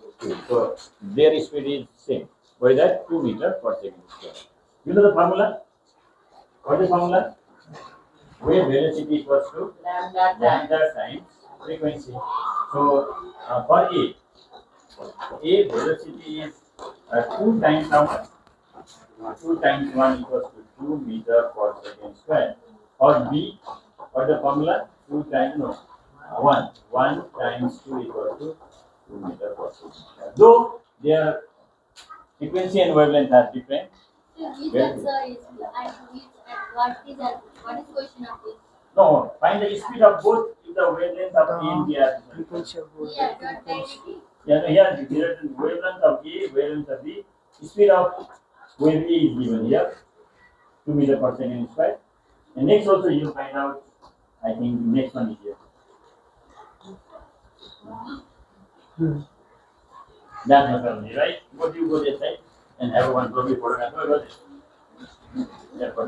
So, their speed is same. What is that? 2 meter per second square. You know the formula? What is the formula? Wave velocity equals to lambda times frequency. So, for A velocity is 2 times how much? 2 times 1 equals to 2 meter per second square. Or B, what the formula? 2 times, no, 1. 1 times 2 equals to 2 meter per second square. Though their frequency and wavelength are different. Which answer is and which what is question of this? No, find the speed of both if the wavelength of A and B are different. Frequency of wave. Yeah, not directly. Yeah, no, here is given wavelength of A, wavelength of B. Speed of wave A is given here, 2 meter per second square. And next also you will find out, I think next one is here. That's my family, right? What you go this side and have one probably photograph.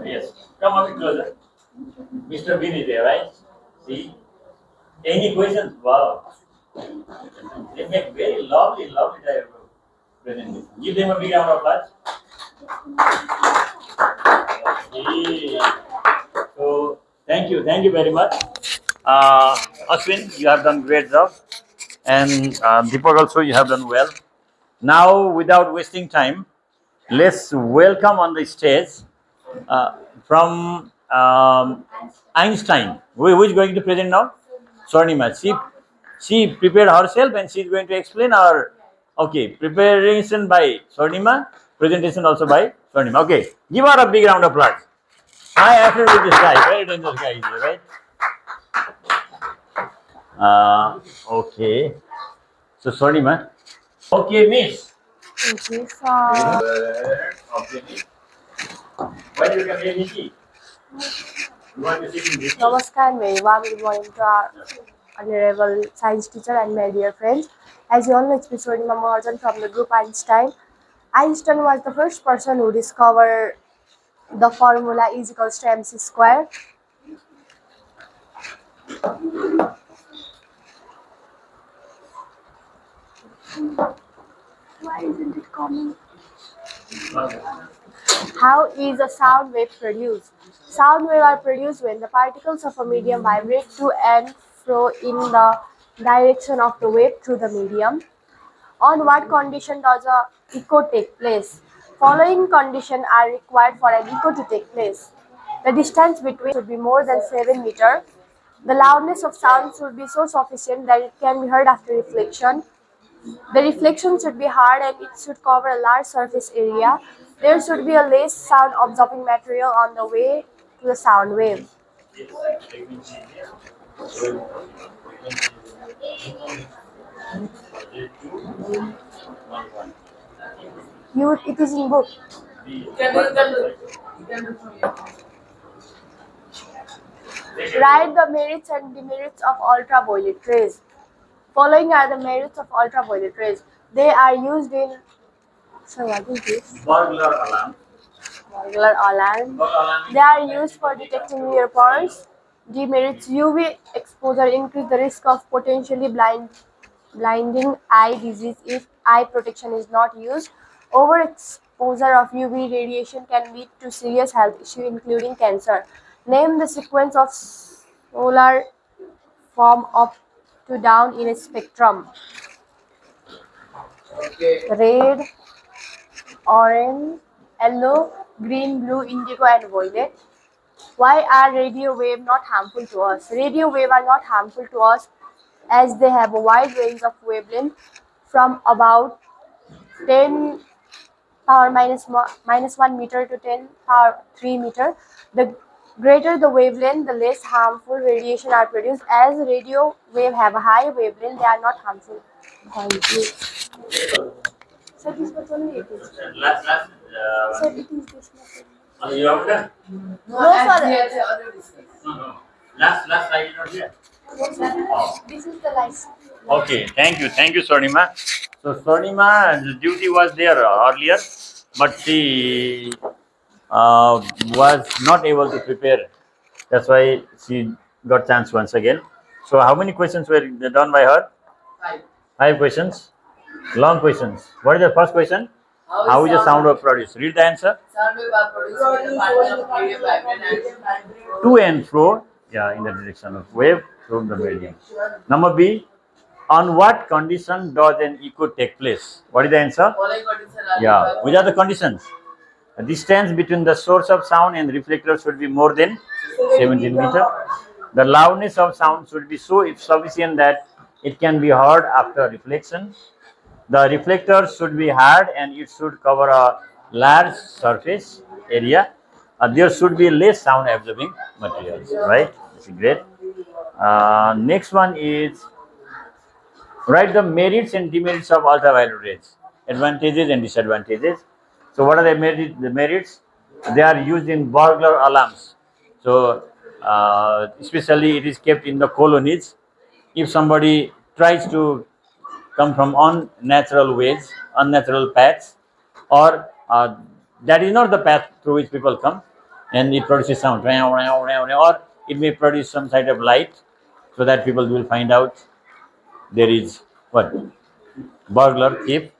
Yes. Come a bit closer. Mr. Bean is there, right? See? Any questions? Wow. They make very lovely type of presentation. Give them a big round of applause. Okay. So, thank you very much. Ashwin, you have done great job. And Deepak also, you have done well. Now, without wasting time, let's welcome on the stage from Einstein. Who is going to present now? Swarnima. She prepared herself and she is going to explain our, okay, preparation by Swarnima, presentation also by Swarnima. Okay, give her a big round of applause. I have to with this guy, very dangerous guy is here, right? Okay. So Swarnima. Okay, miss. Okay, sir. Okay, miss. Why you come here, Nikki? You want to sit in this? Namaskar and very warm good morning to our honorable science teacher and my dear friends. As you all know, it's Swarnima Maharjan from the group Einstein. Einstein was the first person who discovered the formula E is equals to mc square. Why isn't it coming? How is a sound wave produced? Sound waves are produced when the particles of a medium vibrate to and fro in the direction of the wave through the medium. On what condition does a echo take place? Following conditions are required for an echo to take place. The distance between should be more than 7 meters. The loudness of sound should be so sufficient that it can be heard after reflection. The reflection should be hard and it should cover a large surface area. There should be a less sound absorbing material on the way to the sound wave. It is in book. Write the merits and demerits of ultraviolet rays. Following are the merits of ultraviolet rays. They are used in. So what is this? Burglar alarm. Burglar alarm. They are used for detecting near ponds. Demerits: UV exposure increase the risk of potentially blinding eye disease if eye protection is not used. Overexposure of UV radiation can lead to serious health issues including cancer. Name the sequence of solar from up to down in a spectrum. Red, orange, yellow, green, blue, indigo and violet. Why are radio waves not harmful to us? Radio waves are not harmful to us as they have a wide range of wavelength from about 10 power minus 1 meter to 10 power 3 meter. The greater the wavelength, the less harmful radiation are produced. As radio waves have a high wavelength, they are not harmful. Thank you. So this was only it is. Last, So it is this much. you have done? No, sir. No. Last I did not hear. This is the license. Okay, thank you, Swarnima. So Swarnima's duty was there earlier, but she was not able to prepare. That's why she got chance once again. So how many questions were done by her? 5 questions. Long questions. What is the first question? How is the sound wave produced? Read the answer. Sound wave are produced when the particle of medium vibrate To and fro, in the direction of wave through the medium. Number B, on what condition does an echo take place? What is the answer? following conditions are Which are the conditions? The distance between the source of sound and reflector should be more than 17 meters. The loudness of sound should be so sufficient that it can be heard after reflection. The reflector should be hard and it should cover a large surface area. There should be less sound absorbing materials, right? This is great. Next one is write the merits and demerits of ultraviolet rays, advantages and disadvantages. So what are the merits? They are used in burglar alarms. So especially it is kept in the colonies. If somebody tries to come from unnatural ways, unnatural paths, or that is not the path through which people come, and it produces sound, or it may produce some sort of light, so that people will find out there is what burglar thief,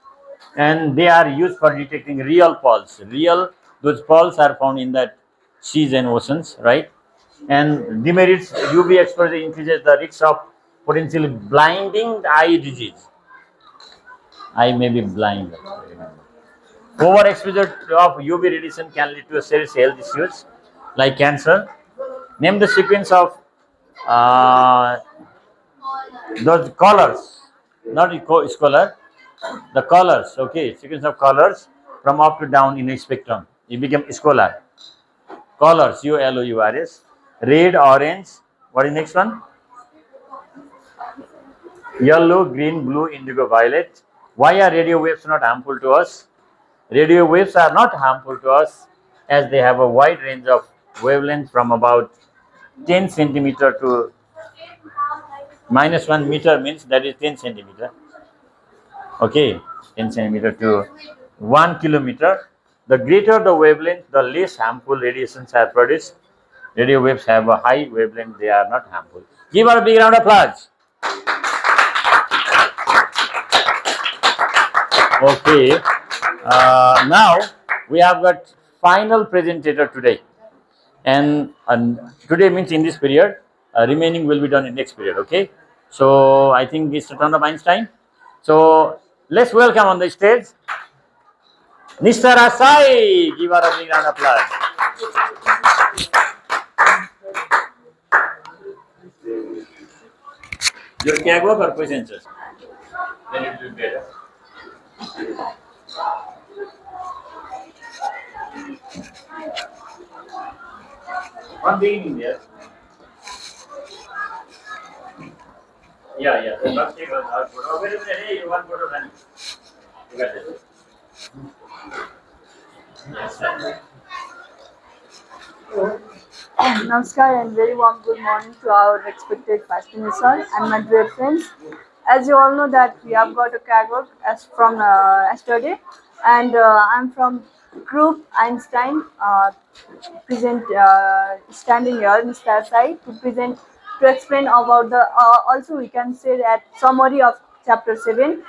and they are used for detecting real pulse. Those pulse are found in that seas and oceans, right? And demerits: UV exposure increases the risk of potentially blinding eye disease. I may be blind. Overexposure of UV radiation can lead to serious health issues like cancer. Name the sequence of those colors, not scholar, the colors. Okay, sequence of colors from up to down in a spectrum. You become scholar. Colors, COLOURS. Red, orange. What is next one? Yellow, green, blue, indigo, violet. Why are radio waves not harmful to us? Radio waves are not harmful to us as they have a wide range of wavelength from about 10 centimeter to minus 1 meter, means that is 10 centimeter. Okay, 10 centimeter to 1 kilometer. The greater the wavelength, the less harmful radiations are produced. Radio waves have a high wavelength, they are not harmful. Give her a big round of applause. Okay, now we have got final presenter today, and today means in this period, remaining will be done in next period. Okay, so I think it's the turn of Einstein. So let's welcome on the stage Mr. Asai. Give her a big round of applause. Your Kagwa or presenters? Then it will be better. One beginning there. Yeah. The first take was our photo. Wait a minute, hey, you one photo running. You got this. Yes, sir. Namaskar and very warm good morning to our respected Vice Minister and my dear friends. As you all know that we have got a catwalk as from yesterday, and I'm from Group Einstein. Standing here, Mr. Sai, to explain about the. Also, we can say that summary of chapter 7.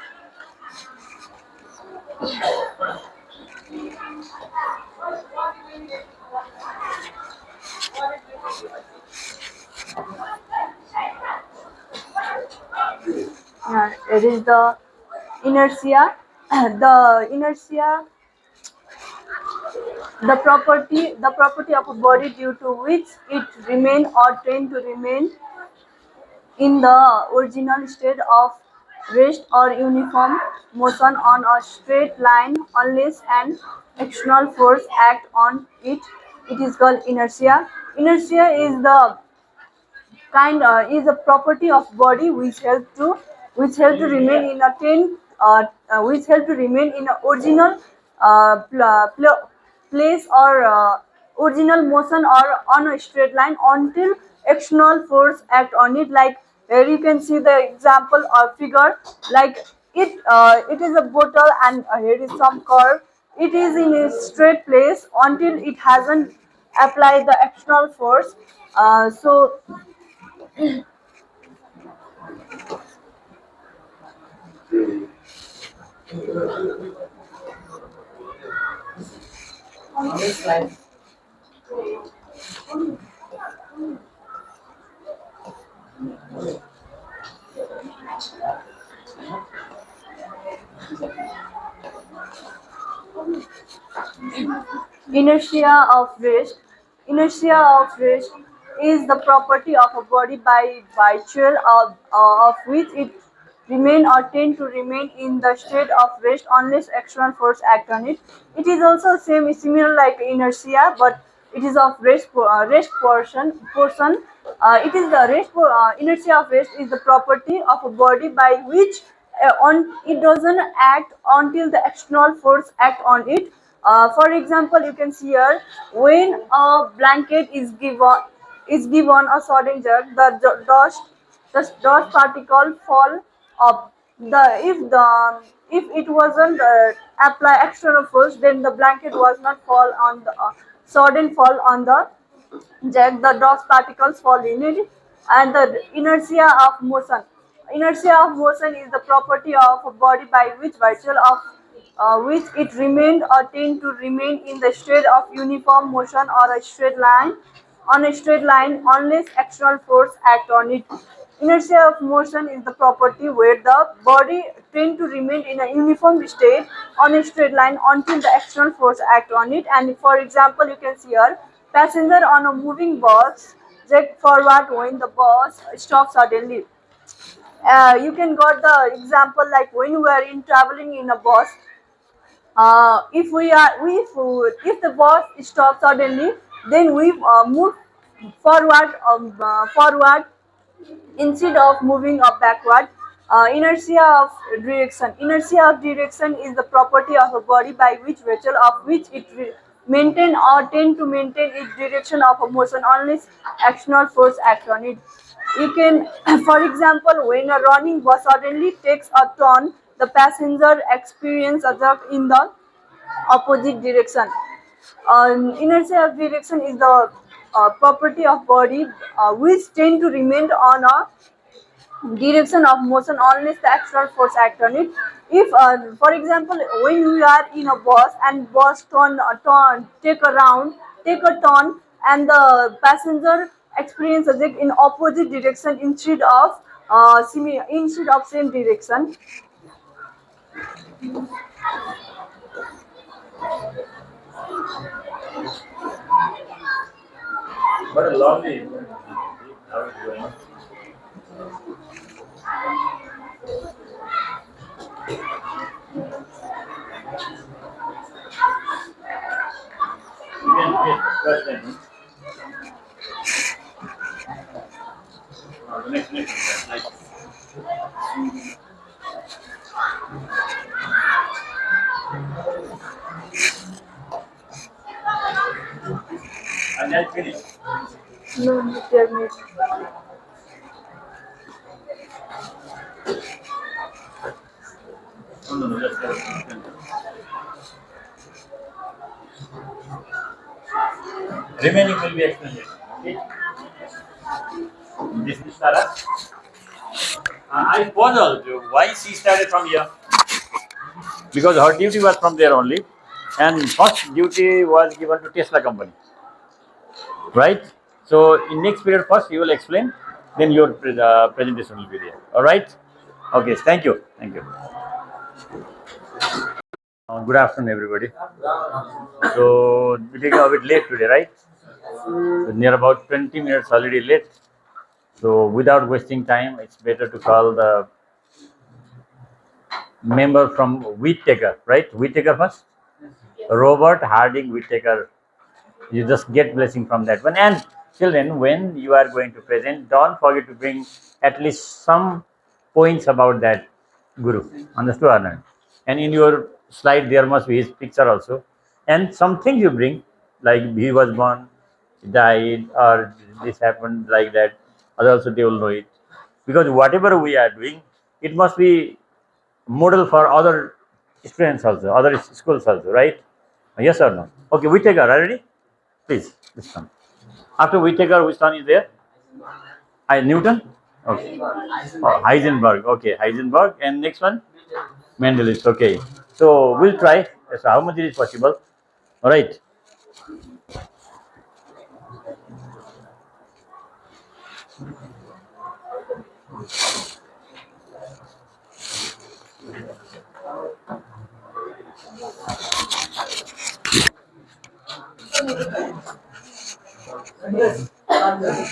It is the inertia. The inertia, the property of a body due to which it remain or tend to remain in the original state of rest or uniform motion on a straight line unless an external force act on it. It is called inertia. Inertia is the is a property of body which help to remain in a which help to remain in a original place or original motion or on a straight line until external force act on it. Like here you can see the example or figure, like it is a bottle and here is some curve. It is in a straight place until it hasn't applied the external force. So On this slide. Inertia of rest is the property of a body by virtue of which it remain or tend to remain in the state of rest unless external force act on it. It is also similar like inertia, but it is of rest portion. It is the inertia of rest is the property of a body by which it doesn't act until the external force act on it. For example, you can see here when a blanket is given a sudden jerk, the dust particle fall up. If it wasn't apply external force, then the blanket was not fall on the sudden fall on the jet. The dust particles fall in it, and the inertia of motion. Inertia of motion is the property of a body by which virtue of which it remained or tend to remain in the state of uniform motion or a straight line unless external force act on it. Inertia of motion is the property where the body tend to remain in a uniform state on a straight line until the external force act on it. And for example, you can see here passenger on a moving bus jet forward when the bus stops suddenly. You can got the example like when we are in traveling in a bus. If the bus stops suddenly, then we move forward instead of moving up backward. Inertia of direction. Inertia of direction is the property of a body by which virtue of which it maintain or tend to maintain its direction of a motion unless external force act on it. You can, for example, when a running bus suddenly takes a turn, the passenger experience a jerk in the opposite direction. Inertia of direction is the property of body which tend to remain on a direction of motion unless the external force act on it. If, for example, when we are in a bus and bus take a round, take a turn, and the passenger experiences it in opposite direction instead of same direction. What a lovely. How is it going? You can first sentence. The next like. And then finish. No, tell me. No, just remaining will be explained. Okay. This is Sarah. I puzzled why she started from here. Because her duty was from there only, and first duty was given to Tesla company, right? So in next period, first you will explain, then your presentation will be there. All right? Okay. Thank you. Thank you. Good afternoon, everybody. So we're taking a bit late today, right? So near about 20 minutes already late. So without wasting time, it's better to call the member from Whittaker, right? Whittaker first. Robert Harding Whittaker. You just get blessing from that one. And children, when you are going to present, don't forget to bring at least some points about that guru. Understood or not? And in your slide, there must be his picture also. And some things you bring, like he was born, died, or this happened like that. Also, they will know it. Because whatever we are doing, it must be model for other students also, other schools also, right? Yes or no? Okay, Whittaker, are you ready? Please, this one. After Whittaker, which one is there? Newton? Okay. Oh, Heisenberg. Okay, Heisenberg. And next one? Mendel's. Okay. So we'll try. So how much it is possible? All right.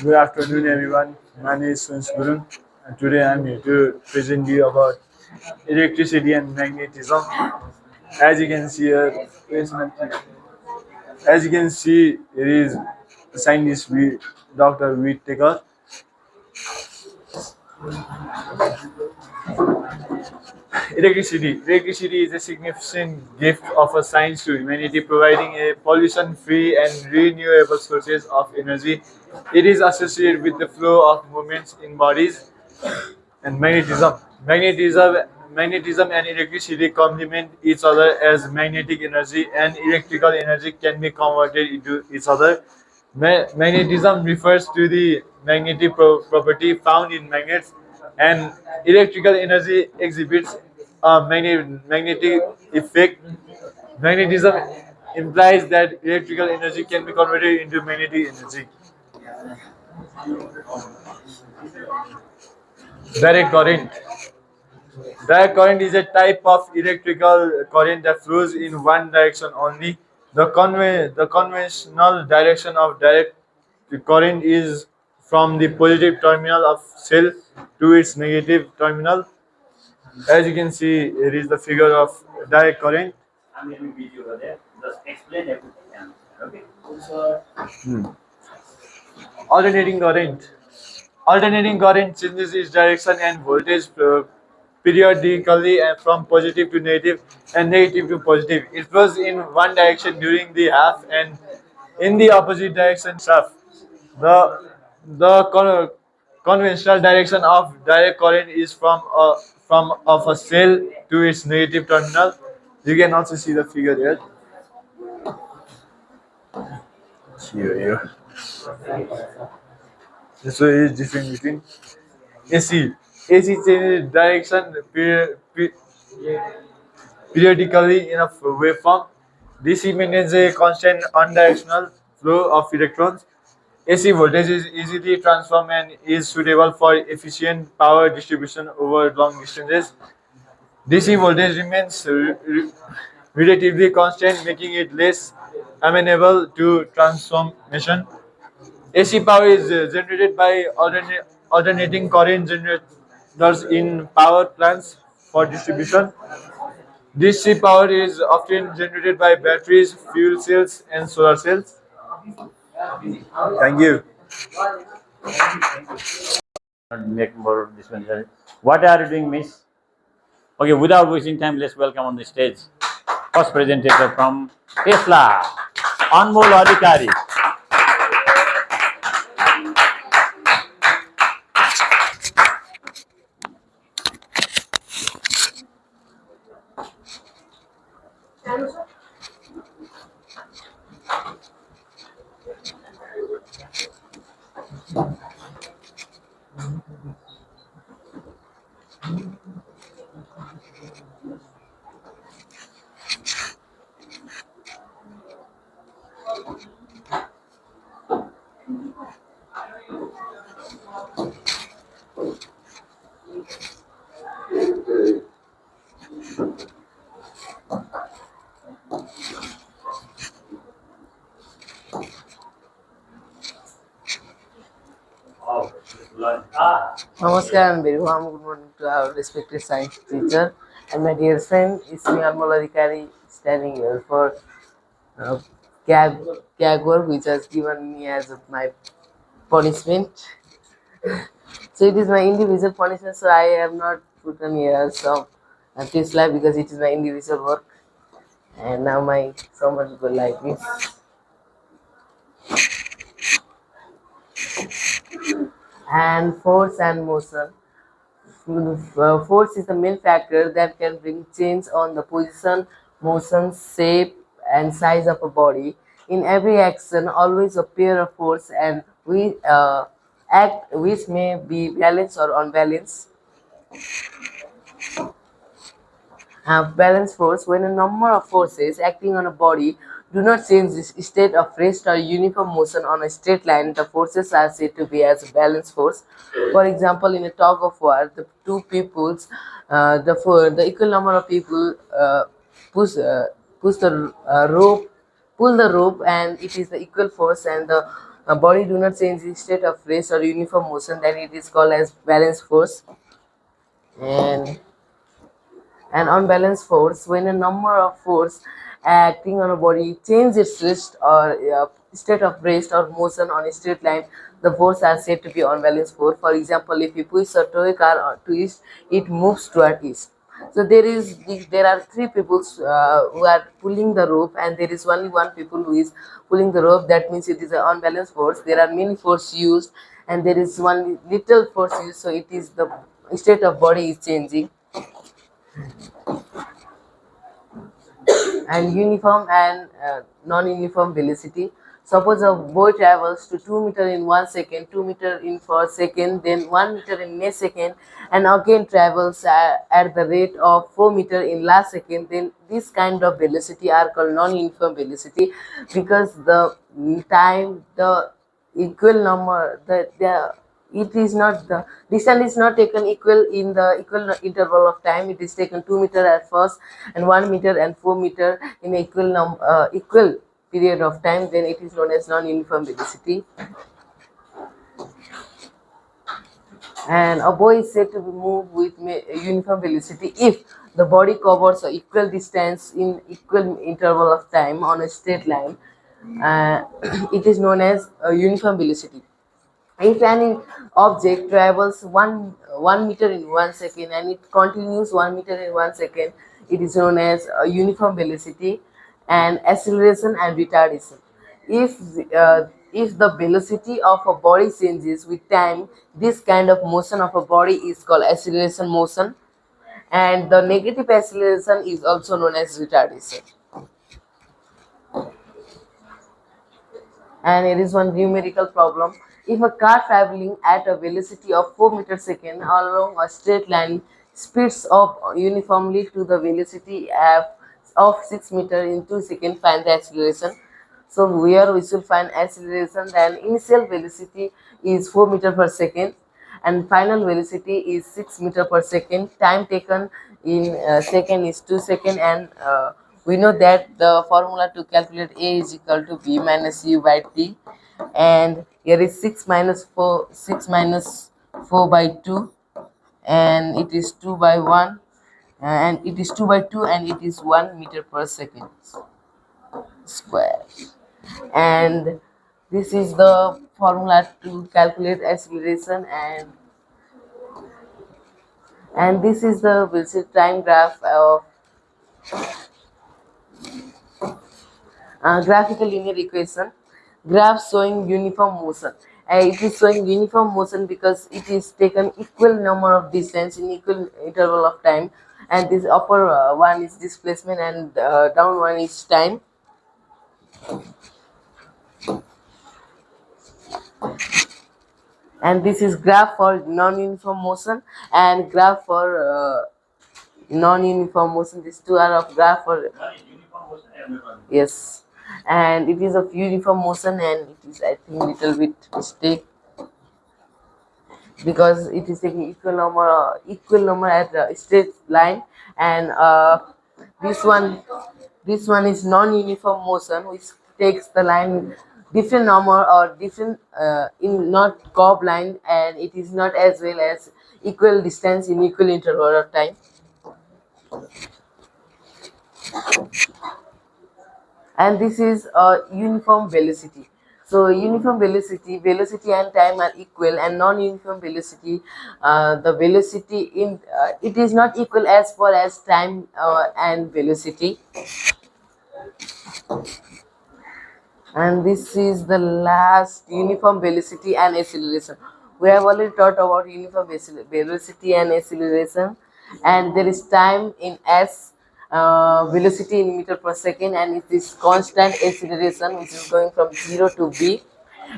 Good afternoon, everyone. My name is Swens Gurun, and today I'm here to present you about electricity and magnetism. As you can see here, as you can see, it is scientist Dr. Whittaker. Electricity is a significant gift of a science to humanity, providing a pollution-free and renewable sources of energy. It is associated with the flow of movements in bodies and magnetism. Magnetism and electricity complement each other as magnetic energy and electrical energy can be converted into each other. Magnetism refers to the magnetic property found in magnets, and electrical energy exhibits a magnetic effect. Magnetism implies that electrical energy can be converted into magnetic energy. Direct current. Direct current is a type of electrical current that flows in one direction only. The conventional direction of direct current is from the positive terminal of cell to its negative terminal. As you can see, here is the figure of direct current. I'm going to be busy over there. Just explain everything. Okay. Alternating current. Alternating current changes its direction and voltage periodically and from positive to negative and negative to positive. It flows in one direction during the half and in the opposite direction half. The conventional direction of direct current is from of a cell to its negative terminal. You can also see the figure here. Here. So it is different between AC. AC changes direction periodically in a waveform. DC maintains a constant unidirectional flow of electrons. AC voltage is easily transformed and is suitable for efficient power distribution over long distances. DC voltage remains relatively constant, making it less amenable to transformation. AC power is generated by alternating current generators in power plants for distribution. DC power is often generated by batteries, fuel cells, and solar cells. Thank you. Not make more dispensary. What are you doing, miss? Okay, without wasting time, let's welcome on the stage first presenter from Tesla, Anmol Adhikari. Namaskar and very warm good morning to our respected science teacher and my dear friend Ismi Almolarikari standing here for uh, gag work which has given me as my punishment. So it is my individual punishment, so I have not put on here some Tesla because it is my individual work and now my someone will like this. And force and motion. Force is the main factor that can bring change on the position, motion, shape, and size of a body. In every action, always a pair of force and we act which may be balanced or unbalanced. Balance force when a number of forces acting on a body do not change the state of rest or uniform motion on a straight line, the forces are said to be as a balance force. For example, in a tug of war, the two peoples, the equal number of people push push the rope, pull the rope, and it is the equal force, and the body do not change the state of rest or uniform motion. Then it is called as balance force. And an unbalanced force when a number of force acting on a body change its rest or state of rest or motion on a straight line, the force are said to be unbalanced force. For example, if you push a toy car to east, it moves toward east. So there are three people who are pulling the rope, and there is only one people who is pulling the rope. That means it is an unbalanced force. There are many force used, and there is one little force used. So it is the state of body is changing. And uniform and non-uniform velocity. Suppose a boy travels to 2 meter in 1 second, 2 meter in 4 second, then 1 meter in a second, and again travels at the rate of 4 meter in last second. Then this kind of velocity are called non-uniform velocity because the time, the equal number, the it is not the distance is not taken equal in the equal interval of time. It is taken 2 meter at first and 1 meter and 4 meter in equal period of time. Then it is known as non-uniform velocity. And a boy is said to be moved with uniform velocity if the body covers an equal distance in equal interval of time on a straight line. It is known as uniform velocity. If any object travels one meter in 1 second and it continues 1 meter in 1 second, it is known as uniform velocity. And acceleration and retardation. If the velocity of a body changes with time, this kind of motion of a body is called acceleration motion, and the negative acceleration is also known as retardation. And here is one numerical problem. If a car traveling at a velocity of 4 meters second along a straight line speeds up uniformly to the velocity of 6 meters in 2 seconds, find the acceleration. So here we should find acceleration. Then initial velocity is 4 meters per second and final velocity is 6 meter per second. Time taken in second is 2 seconds, and we know that the formula to calculate A is equal to B minus U by T, and here is 6 minus 4 by 2, and it is 2 by 1, and it is 2 by 2, and it is 1 meter per second square. And this is the formula to calculate acceleration, and this is the basic time graph of graphical linear equation. Graph showing uniform motion. It is showing uniform motion because it is taken equal number of distance in equal interval of time, and this upper one is displacement and down one is time. And this is graph for non-uniform motion and graph for non-uniform motion. These two are of graph for yes, and it is of uniform motion, and it is, I think, little bit mistake because it is taking equal number at a straight line, and this one is non-uniform motion, which takes the line different number or different in not curved line, and it is not as well as equal distance in equal interval of time. And this is a uniform velocity. So uniform velocity and time are equal, and non-uniform velocity, the velocity in it is not equal as far as time and velocity. And this is the last, uniform velocity and acceleration. We have already talked about uniform velocity and acceleration, and there is time in s, velocity in meter per second, and it is constant acceleration which is going from 0 to b,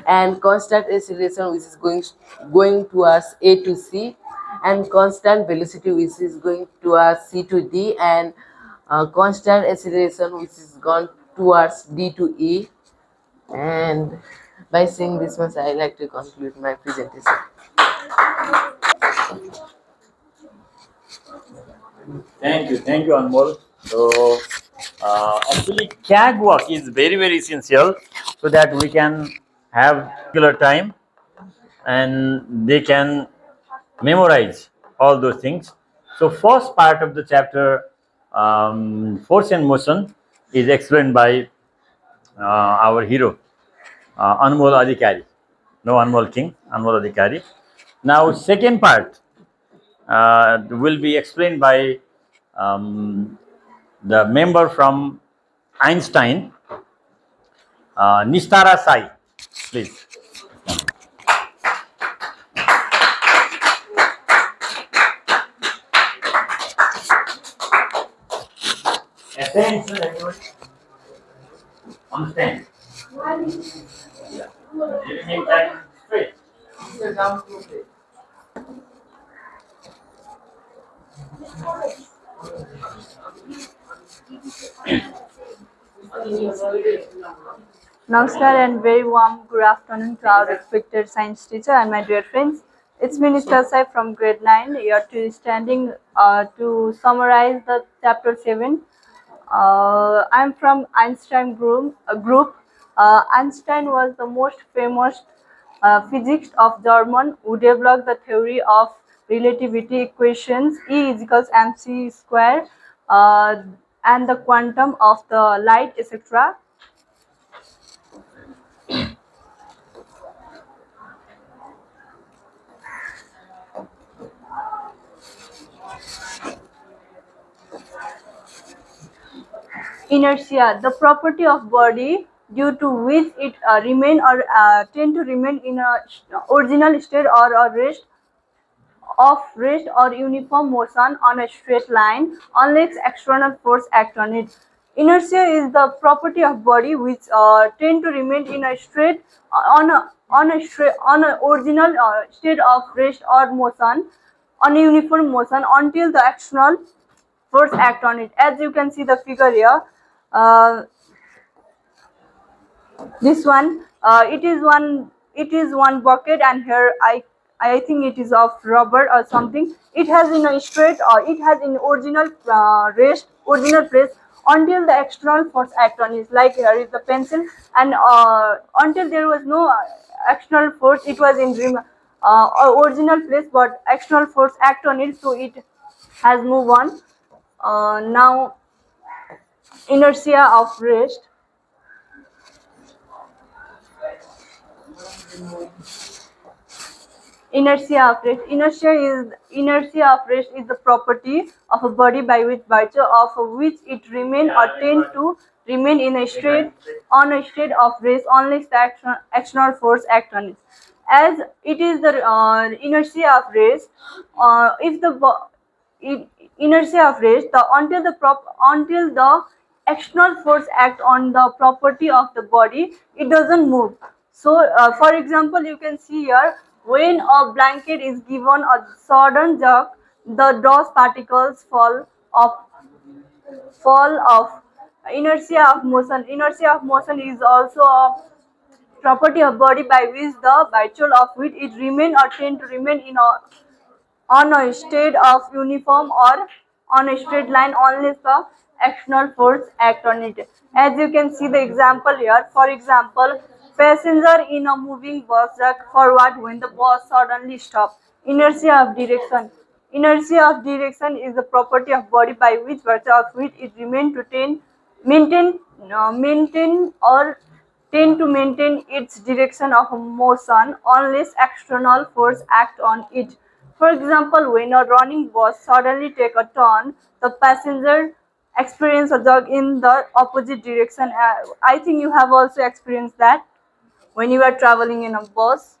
and constant acceleration which is going towards a to c, and constant velocity which is going towards c to d, and constant acceleration which is gone towards d to e. And by saying this much, I like to conclude my presentation. Thank you, Anmol. So, actually, CAG work is very essential so that we can have regular time and they can memorize all those things. So, first part of the chapter, force and motion, is explained by our hero, Anmol Adhikari. No Anmol King, Anmol Adhikari. Now, second part will be explained by the member from Einstein, Nishtara Sai, please. Attention, everybody. Understand? Yeah. Giving time straight. Namaskar and very warm good afternoon to our respected science teacher and my dear friends. It's me, Mr. Sai from grade 9, here to standing to summarize the chapter 7. I'm from Einstein group. Einstein was the most famous physicist of German who developed the theory of relativity equations E is equals mc square and the quantum of the light, etc. Inertia, the property of body due to which it remain or tend to remain in a original state or rest or uniform motion on a straight line unless external force act on it. Inertia is the property of body which tend to remain in a straight on a original state of rest or motion, on a uniform motion until the external force act on it. As you can see the figure here, this one it is one bucket, and here I think it is of rubber or something. It has in a straight it has in original original place until the external force act on it. Like here is the pencil, and until there was no external force, it was in original place, but external force act on it, so it has moved on. Now inertia of rest. Inertia of rest. Inertia of rest is the property of a body by which virtue of which it remain or tend to remain in a state of rest unless the external force act on it. As it is the inertia of rest, if the inertia of rest, until the external force act on the property of the body, it doesn't move. So, for example, you can see here, when a blanket is given a sudden jerk, the dust particles fall off. Inertia of motion. Inertia of motion is also a property of body by which the virtue of which it remain or tend to remain in a on a state of uniform or on a straight line unless the external force act on it. As you can see the example here, for example, passenger in a moving bus jerk forward when the bus suddenly stops. Inertia of direction. Inertia of direction is the property of body by which virtue of which it remain to maintain or tend to maintain its direction of motion unless external force act on it. For example, when a running bus suddenly take a turn, the passenger experience a jog in the opposite direction. I think you have also experienced that when you are traveling in a bus.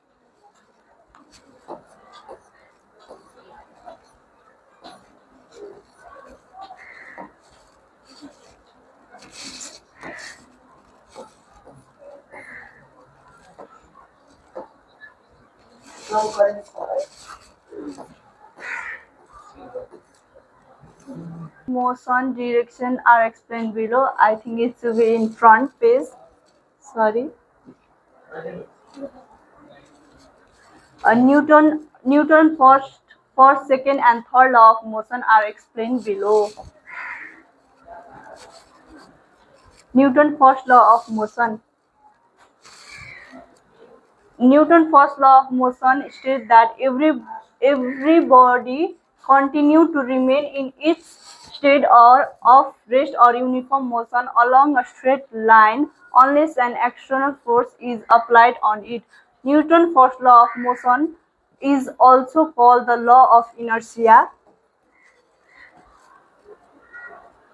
Motion direction are explained below. I think it should be in front page. Sorry. Newton first, second, and third law of motion are explained below. Newton first law of motion. Newton first law of motion states that every body continue to remain in its state of rest or uniform motion along a straight line unless an external force is applied on it. Newton's first law of motion is also called the law of inertia.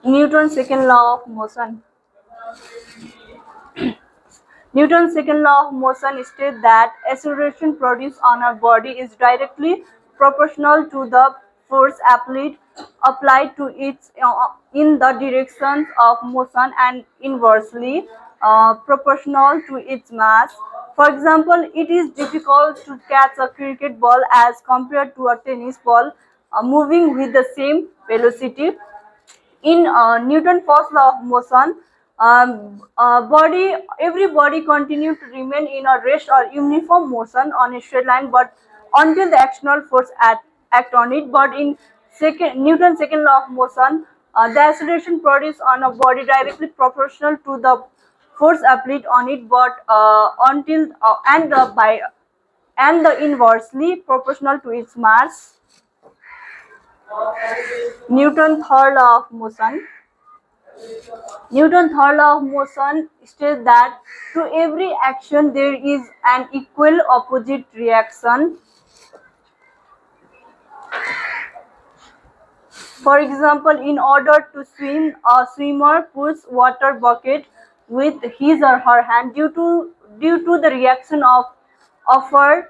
Newton's second law of motion. Newton's second law of motion states that acceleration produced on a body is directly proportional to the force applied to it in the directions of motion and inversely proportional to its mass. For example, it is difficult to catch a cricket ball as compared to a tennis ball moving with the same velocity. In Newton's first law of motion, every body continue to remain in a rest or uniform motion on a straight line, but until the external force act on it. But in Newton's second law of motion, the acceleration produced on a body directly proportional to the force applied on it, but and the inversely proportional to its mass. Newton's third law of motion. Newton's third law of motion states that to every action there is an equal opposite reaction. For example, in order to swim, a swimmer puts water bucket with his or her hand. Due to the reaction offered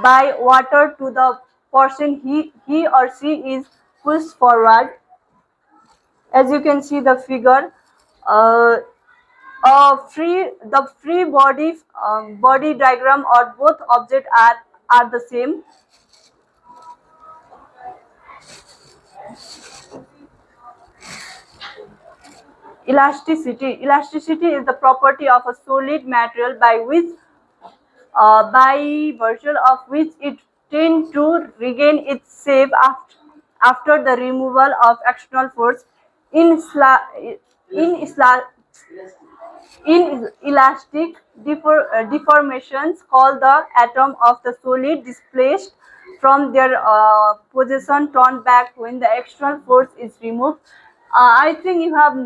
by water to the person, he or she is pushed forward. As you can see the figure, the free body diagram or both objects are the same. Elasticity. Elasticity is the property of a solid material by virtue of which it tends to regain its shape after the removal of external force. In, sla, in, isla, in elastic deformations, called the atom of the solid displaced from their position turned back when the external force is removed. I think you have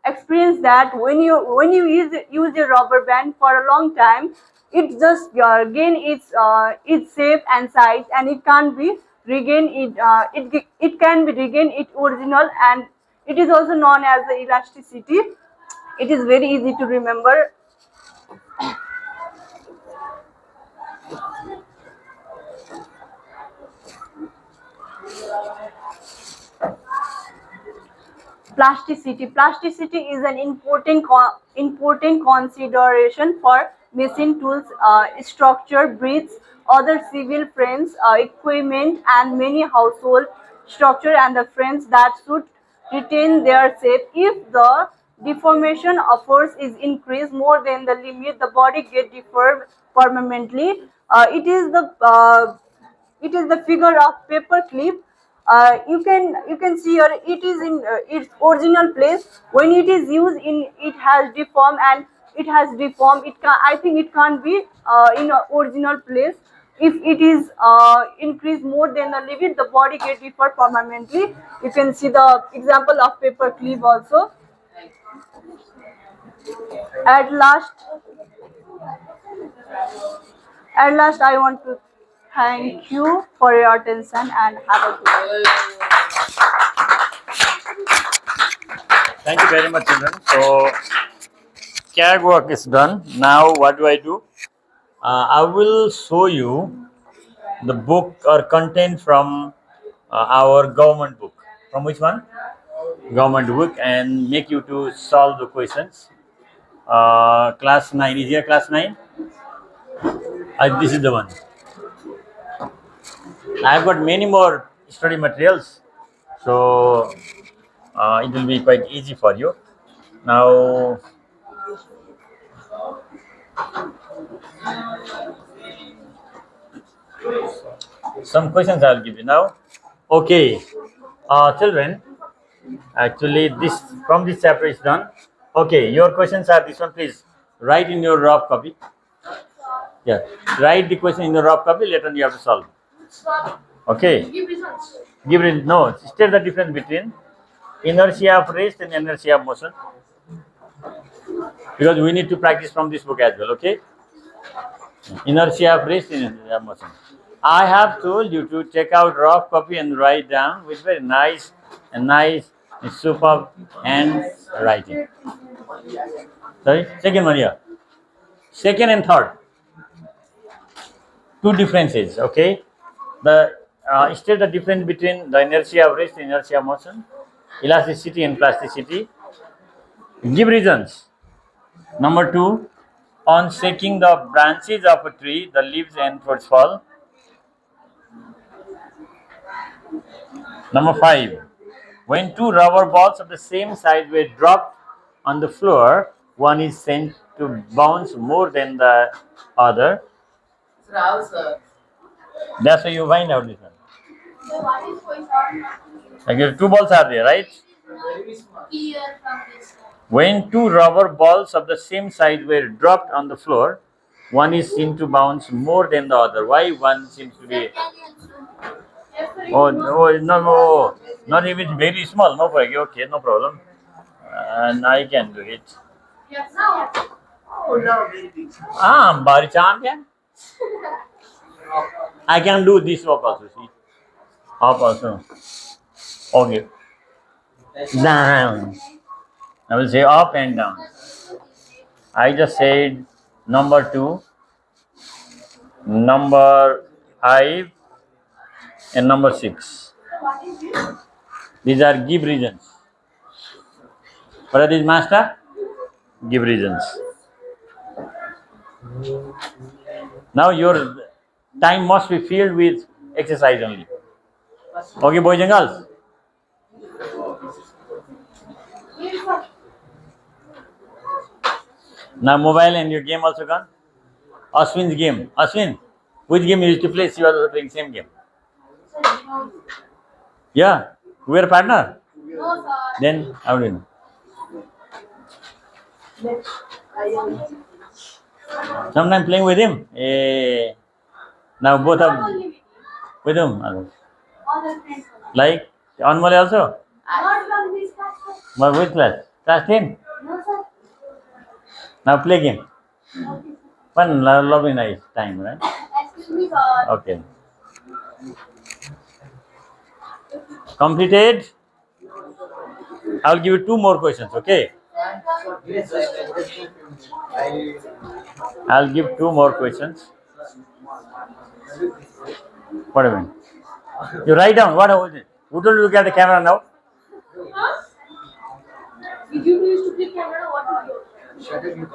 experienced that when you use a rubber band for a long time, it just gain its shape and size, and it can't be regain it can be regain its original, and it is also known as the elasticity. It is very easy to remember. Plasticity. Plasticity is an important consideration for machine tools, structure, bridges, other civil frames, equipment, and many household structure and the frames that should retain their shape. If the deformation of force is increased more than the limit, the body get deformed permanently. It is the figure of paper clip. You can see here it is in its original place. When it is used in, it has deformed, and it has deformed. I think it can't be in a original place. If it is increased more than the limit, the body get deformed permanently. You can see the example of paper clip also. At last, I want to thank you for your attention and have a good day. Thank you very much, children. So, CAG work is done. Now, what do? I will show you the book or content from our government book. From which one? Government book, and make you to solve the questions. Class 9. Is here class 9? This is the one. I have got many more study materials, so it will be quite easy for you. Now, some questions I will give you now. Okay, children. Actually, this chapter is done. Okay, your questions are this one. Please write in your rough copy. Yeah, write the question in your rough copy. Later you have to solve. Okay. No. State the difference between inertia of rest and inertia of motion. Because we need to practice from this book as well. Okay. Inertia of rest and inertia of motion. I have told you to check out rough copy and write down with very nice and superb hand writing. Sorry, second one here. Second and third. Two differences. Okay. The state the difference between the inertia of rest and inertia of motion, elasticity and plasticity. Give reasons. Number 2, on shaking the branches of a tree, the leaves and fruits fall. Number 5, when two rubber balls of the same size were dropped on the floor, one is sent to bounce more than the other. That's why you find out this one. So what is going on? Okay, two balls are there, right? Clear from this. When two rubber balls of the same size were dropped on the floor, one is seen to bounce more than the other. Why one seems to be? No, not even very small. No problem. Okay, no problem. And I can do it. I'm very champion. I can do this work also. See, up also. Okay. Down. I will say up and down. I just said number 2, number 5, and number 6. These are give reasons. What are these, master? Give reasons. Now your time must be filled with exercise only. Okay, boys and girls? Now mobile and your game also gone? Ashwin's game. Ashwin, which game you used to play? You are also playing same game. Yeah, we are partner. No, sir. Then how do you know? Sometime playing with him. Now both Not are only with you, with him. all the friends. Like Anmol also. Not from this class, sir. But which class? Class 10. No, sir. Now play game. Fun, lovely, nice time, right? Excuse me, sir. Okay. Completed. I will give you 2 more questions, okay? I'll give 2 more questions. What do you mean? You write down. What was it? Who told you to look at the camera now? Did you used to click camera? What did you?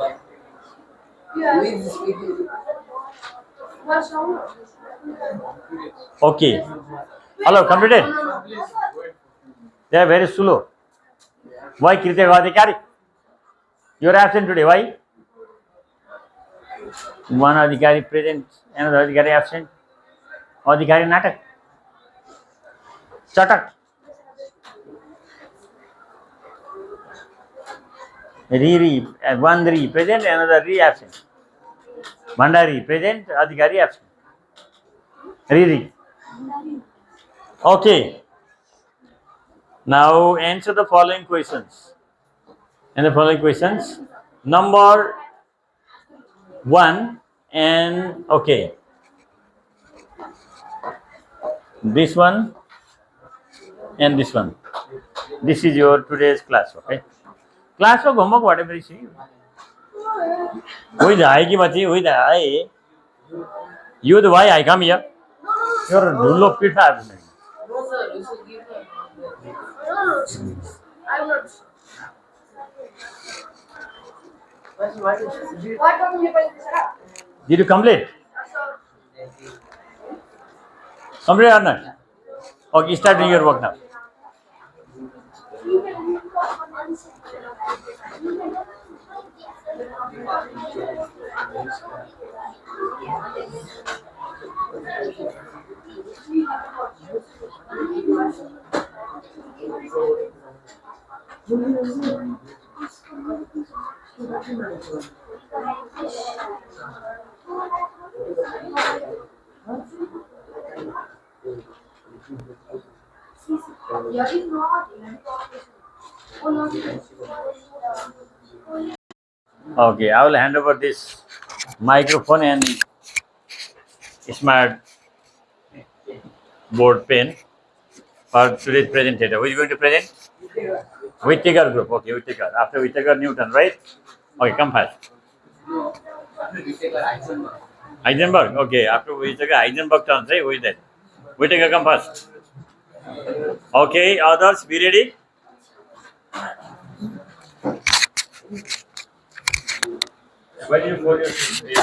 What's wrong? Okay. Hello, completed. They are very slow. Why Kritika Adhikari? You are absent today. Why? One Adhikari present, another Adhikari absent. Adhikari natak. Chatak. One Ri present, another Ri absent. Mandari present, Adhikari absent. Ri. Okay. Now answer the following questions. And the following questions. Number 1 and okay. This one and this one. This is your today's class, okay? Class of homework, whatever you see. Who is I? Who is I? You the why I come here? You're a rule of pita. No, sir, you should give her. I'm not. What is it? What happened here, sir? Did you complete? Complete or not? Okay, start doing your work now. Okay, I will hand over this microphone and smart board pen for today's presentator. Who is going to present? Whittaker group. Okay, Whittaker. After Whittaker, Newton, right? Okay, come first. Heisenberg. Okay, after Whittaker, Heisenberg turns, right? Who is that? Whittaker, come first. Okay, others, be ready? Why do you fold your feet?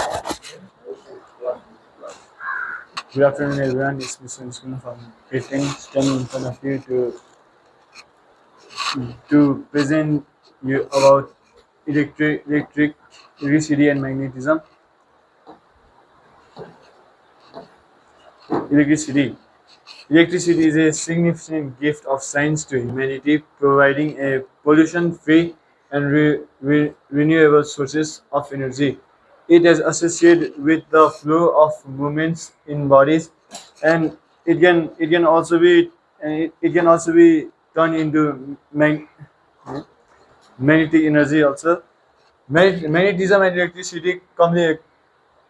Good afternoon, everyone. This is Mr. Nisman from grade 10, standing in front of you to present you about electricity and magnetism. Electricity is a significant gift of science to humanity, providing a pollution-free and renewable sources of energy. It is associated with the flow of movements in bodies, and it can also be turned into magnetic energy. Also, magnetism and electricity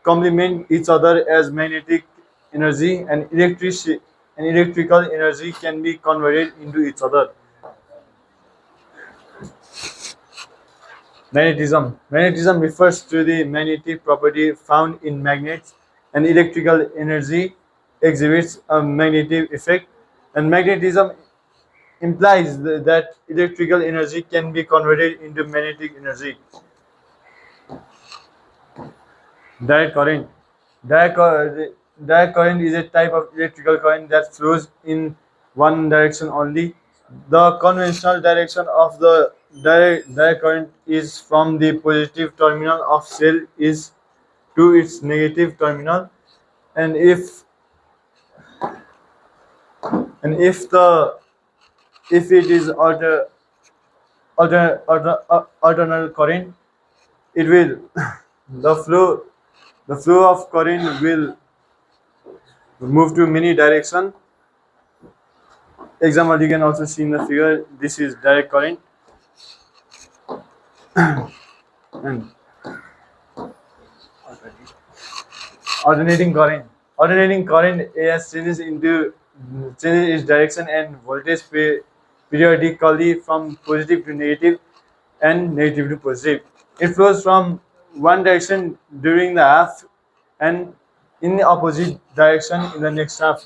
complement each other as magnetic energy and electrical energy can be converted into each other. Magnetism refers to the magnetic property found in magnets, and electrical energy exhibits a magnetic effect. And magnetism implies that electrical energy can be converted into magnetic energy. Direct current. Direct current is a type of electrical current that flows in one direction only. The conventional direction of the direct current is from the positive terminal of cell is to its negative terminal, and if it is alternate current, it will the flow of current will move to many direction. Example, you can also see in the figure. This is direct current, and alternating current. Alternating current as changes its direction and voltage periodically from positive to negative and negative to positive. It flows from one direction during the half and in the opposite direction in the next half.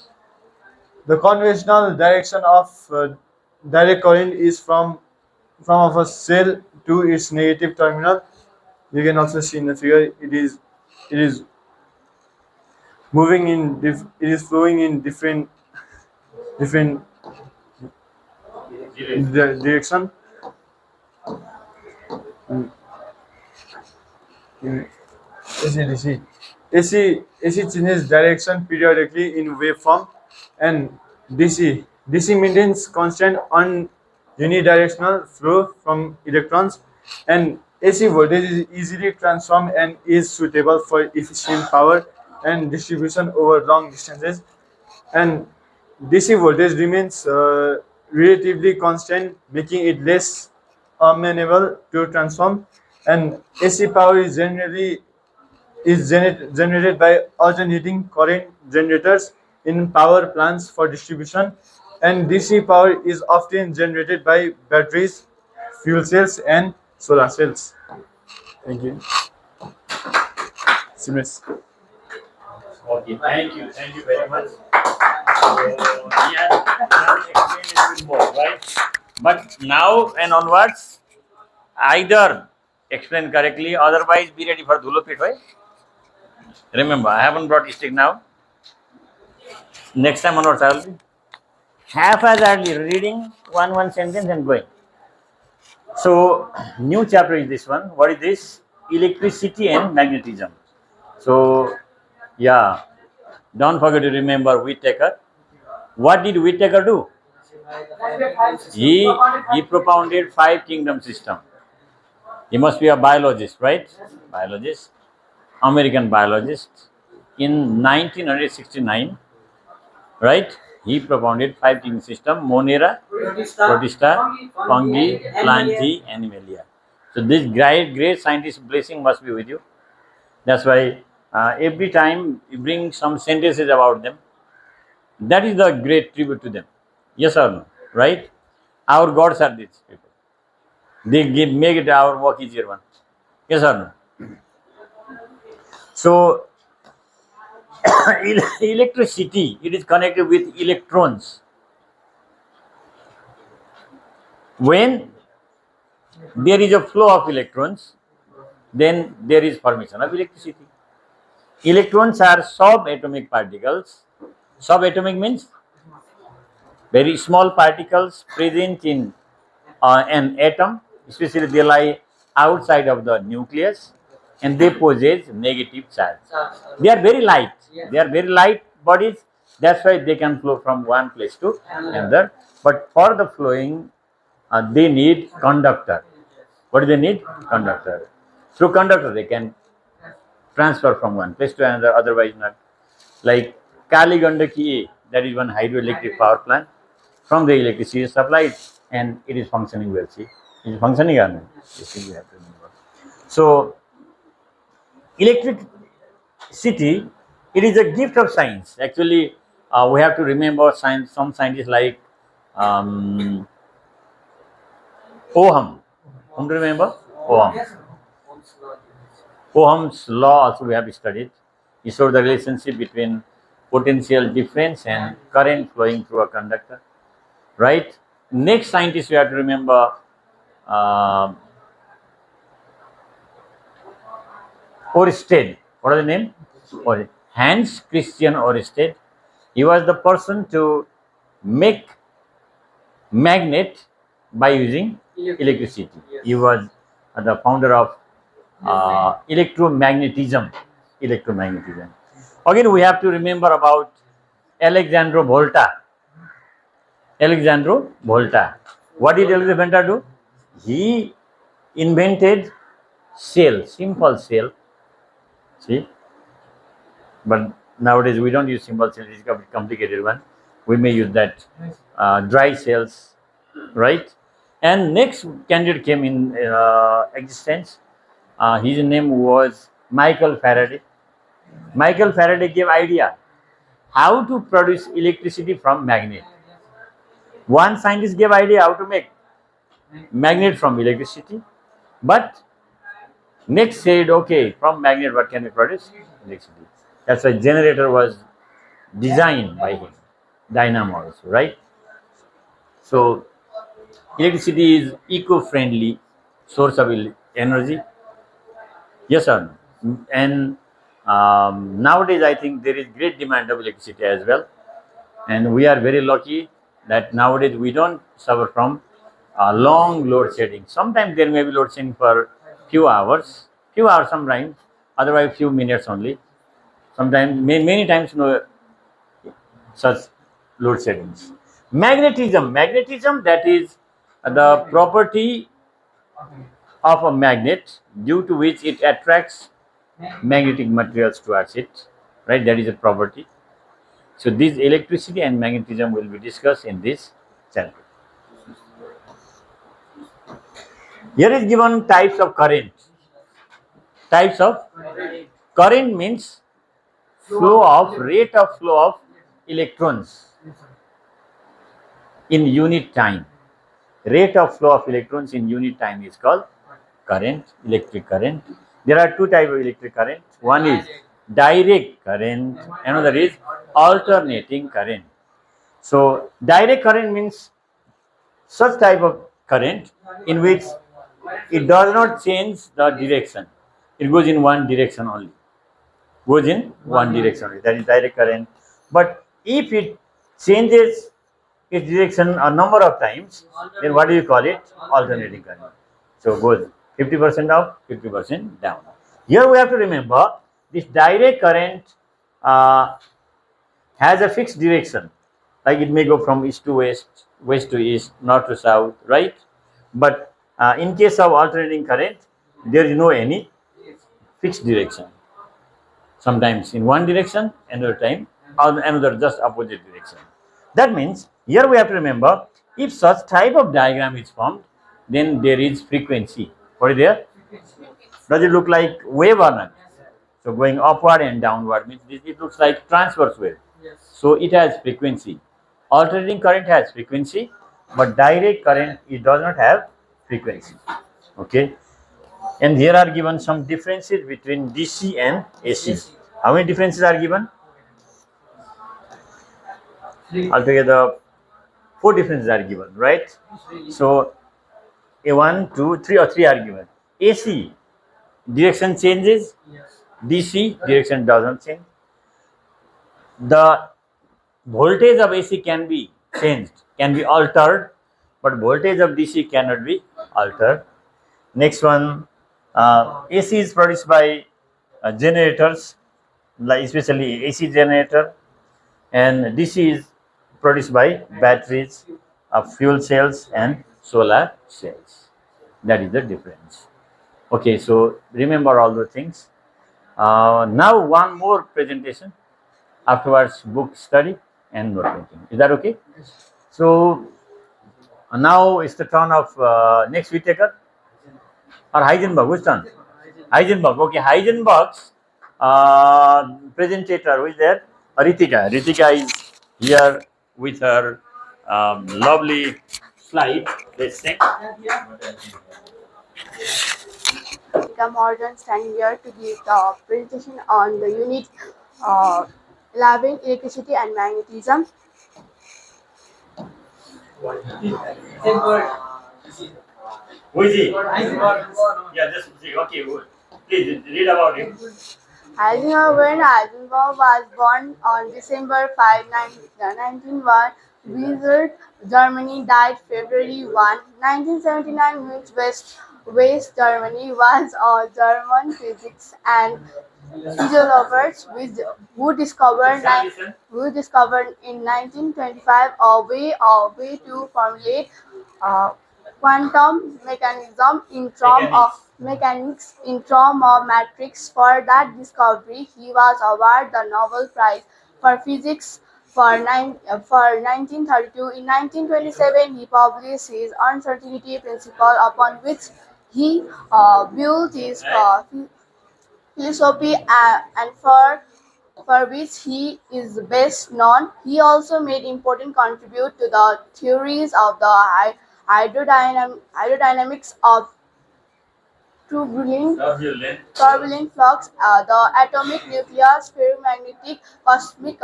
The conventional direction of direct current is from of a cell to its negative terminal. You can also see in the figure it is moving in it is flowing in different direction. AC AC changes direction periodically in waveform, and DC maintains constant on unidirectional flow from electrons, and AC voltage is easily transformed and is suitable for efficient power and distribution over long distances, and DC voltage remains relatively constant, making it less amenable to transform, and AC power is generated by alternating current generators in power plants for distribution, and DC power is often generated by batteries, fuel cells, and solar cells. Thank you. Siemens. Okay, thank you very much. So, he has explained a little more, right? But now and onwards, either explain correctly, otherwise be ready for dhulo pit, right? Remember, I haven't brought stick now. Next time onwards, I will be haphazardly reading one sentence and going. So, new chapter is this one. What is this? Electricity and magnetism. So, yeah, don't forget to remember Whittaker. What did Whittaker do? He propounded 5 kingdom system. He must be a biologist, right? Biologist, American biologist. In 1969, right? He propounded 5 kingdom system: Monera, Protista, Fungi, Plantae, Animalia. So this great scientist blessing must be with you. That's why every time you bring some sentences about them, that is the great tribute to them. Yes or no? Right? Our gods are these people. They make it our work easier one. Yes or no? So electricity, it is connected with electrons. When there is a flow of electrons, then there is formation of electricity. Electrons are subatomic particles. Subatomic means very small particles present in an atom, especially they lie outside of the nucleus, and they possess negative charge. They are very light. They are very light bodies. That's why they can flow from one place to another. But for the flowing, they need conductor. What do they need? Conductor. Through conductor, they can transfer from one place to another. Otherwise, not. Like Kali Gandaki A, that is one hydroelectric power plant. From the electricity is supplied, and it is functioning well. See, it is functioning or not? This thing we have to remember. So, electricity, it is a gift of science. Actually, we have to remember science. Some scientists like Ohm. Whom do you remember? Ohm. Ohm's law also we have studied. He showed the relationship between potential difference and current flowing through a conductor, right? Next scientist we have to remember Oersted. What is the name? Hans Christian Oersted. He was the person to make magnet by using electricity. He was the founder of electromagnetism. Electromagnetism. Again, we have to remember about Alexandro Volta. Alexandro Volta. What did Alexandro Volta do? He invented cell, simple cell. See, but nowadays we don't use simple cell. It's a complicated one. We may use that dry cells, right? And next candidate came in existence. His name was Michael Faraday. Michael Faraday gave idea how to produce electricity from magnet. One scientist gave idea how to make magnet from electricity, but next said, okay, from magnet what can we produce? Electricity. That's why generator was designed by him, dynamo also, right? So electricity is eco-friendly source of energy. Yes or no? And nowadays I think there is great demand of electricity as well, and we are very lucky that nowadays we don't suffer from long load shedding. Sometimes there may be load shedding for few hours sometimes, otherwise few minutes only. Sometimes many times no such load sheddings. Magnetism that is the property of a magnet due to which it attracts magnetic materials towards it, right? That is a property. So this electricity and magnetism will be discussed in this chapter. Here is given types of current. Types of current means rate of flow of electrons in unit time. Rate of flow of electrons in unit time is called current, electric current. There are two types of electric current. One is direct current, another is alternating current. So direct current means such type of current in which it does not change the direction. It goes in one direction only. That is direct current. But if it changes its direction a number of times, then what do you call it? Alternating current. So it goes 50% up, 50% down. Here we have to remember this direct current has a fixed direction. Like it may go from east to west, west to east, north to south, right? But in case of alternating current, there is no any fixed direction. Sometimes in one direction, another time, or another just opposite direction. That means here we have to remember if such type of diagram is formed, then there is frequency. What is there? Does it look like wave or not? So going upward and downward means it looks like transverse wave. So it has frequency. Alternating current has frequency, but direct current it does not have frequency. Okay. And here are given some differences between DC and AC. How many differences are given? Altogether, 4 differences are given, right? So, a 1, 2, 3 or 3 are given. AC, direction changes. DC, direction doesn't change. The voltage of AC can be changed, can be altered, but voltage of DC cannot be altered. Next one, AC is produced by generators, like especially AC generator, and DC is produced by batteries, fuel cells and solar cells. That is the difference. Okay, so remember all the things. Now one more presentation, afterwards book study and note taking. Is that okay? So now it's the turn of next Whittaker or Heisenberg. Which turn? Heisenberg. Okay, Heisenberg's presentator who is there? Ritika. Ritika is here with her lovely slide. Let's see. Ritika Morgan standing here to give the presentation on the unit 11, electricity and magnetism. Who is he? Yeah, just see. Okay, good. Please read about him. Heisenberg was born on December 5, 1901, Wieser, Germany, died February 1, 1979, which West Germany, was a German physicist and physiologist Listen. who discovered in 1925 a way to formulate uh, quantum mechanics in term of matrix. For that discovery, he was awarded the Nobel Prize for Physics for 1932. In 1927, he published his uncertainty principle, upon which he built his philosophy, and for which he is best known. He also made important contribute to the theories of the hydrodynamics of turbulent Turbulent. turbulent flux, the atomic nucleus, ferromagnetic cosmic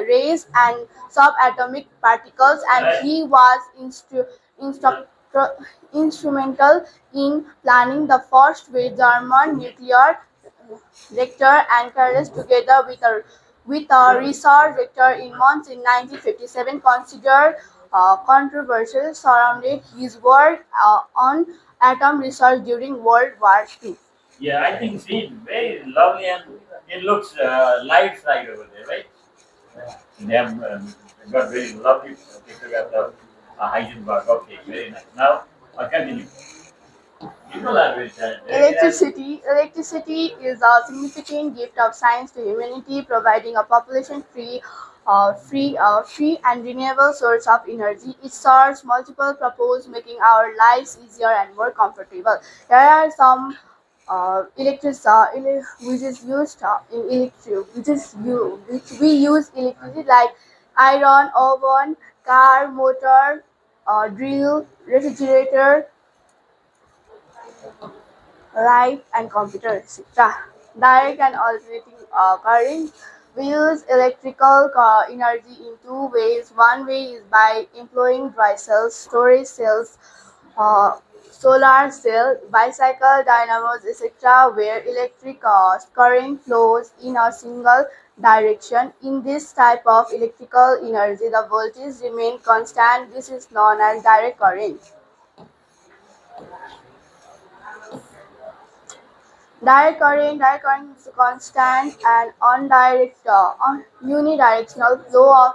rays, and subatomic particles, and he was instrumental in planning the first German nuclear reactor, encouraged together with a research reactor in Mons in 1957, considered controversial, surrounded his work on atom research during World War II. Yeah, I think see very lovely and it looks light side over there, right? They have got very lovely pictograph of Heisenberg. Okay, very nice. Now, continue. People are very talented. Electricity is a significant gift of science to humanity, providing a free and renewable source of energy. It serves multiple purposes, making our lives easier and more comfortable. Here are some which is used in electric, which we use electricity, like iron, oven, car, motor, drill, refrigerator, light, and computer, etc. Direct and alternating current. We use electrical energy in two ways. One way is by employing dry cells, storage cells, uh, solar cell, bicycle dynamos, etc., where electric current flows in a single direction. In this type of electrical energy, the voltage remains constant. This is known as direct current. Direct current is a constant and unidirectional flow of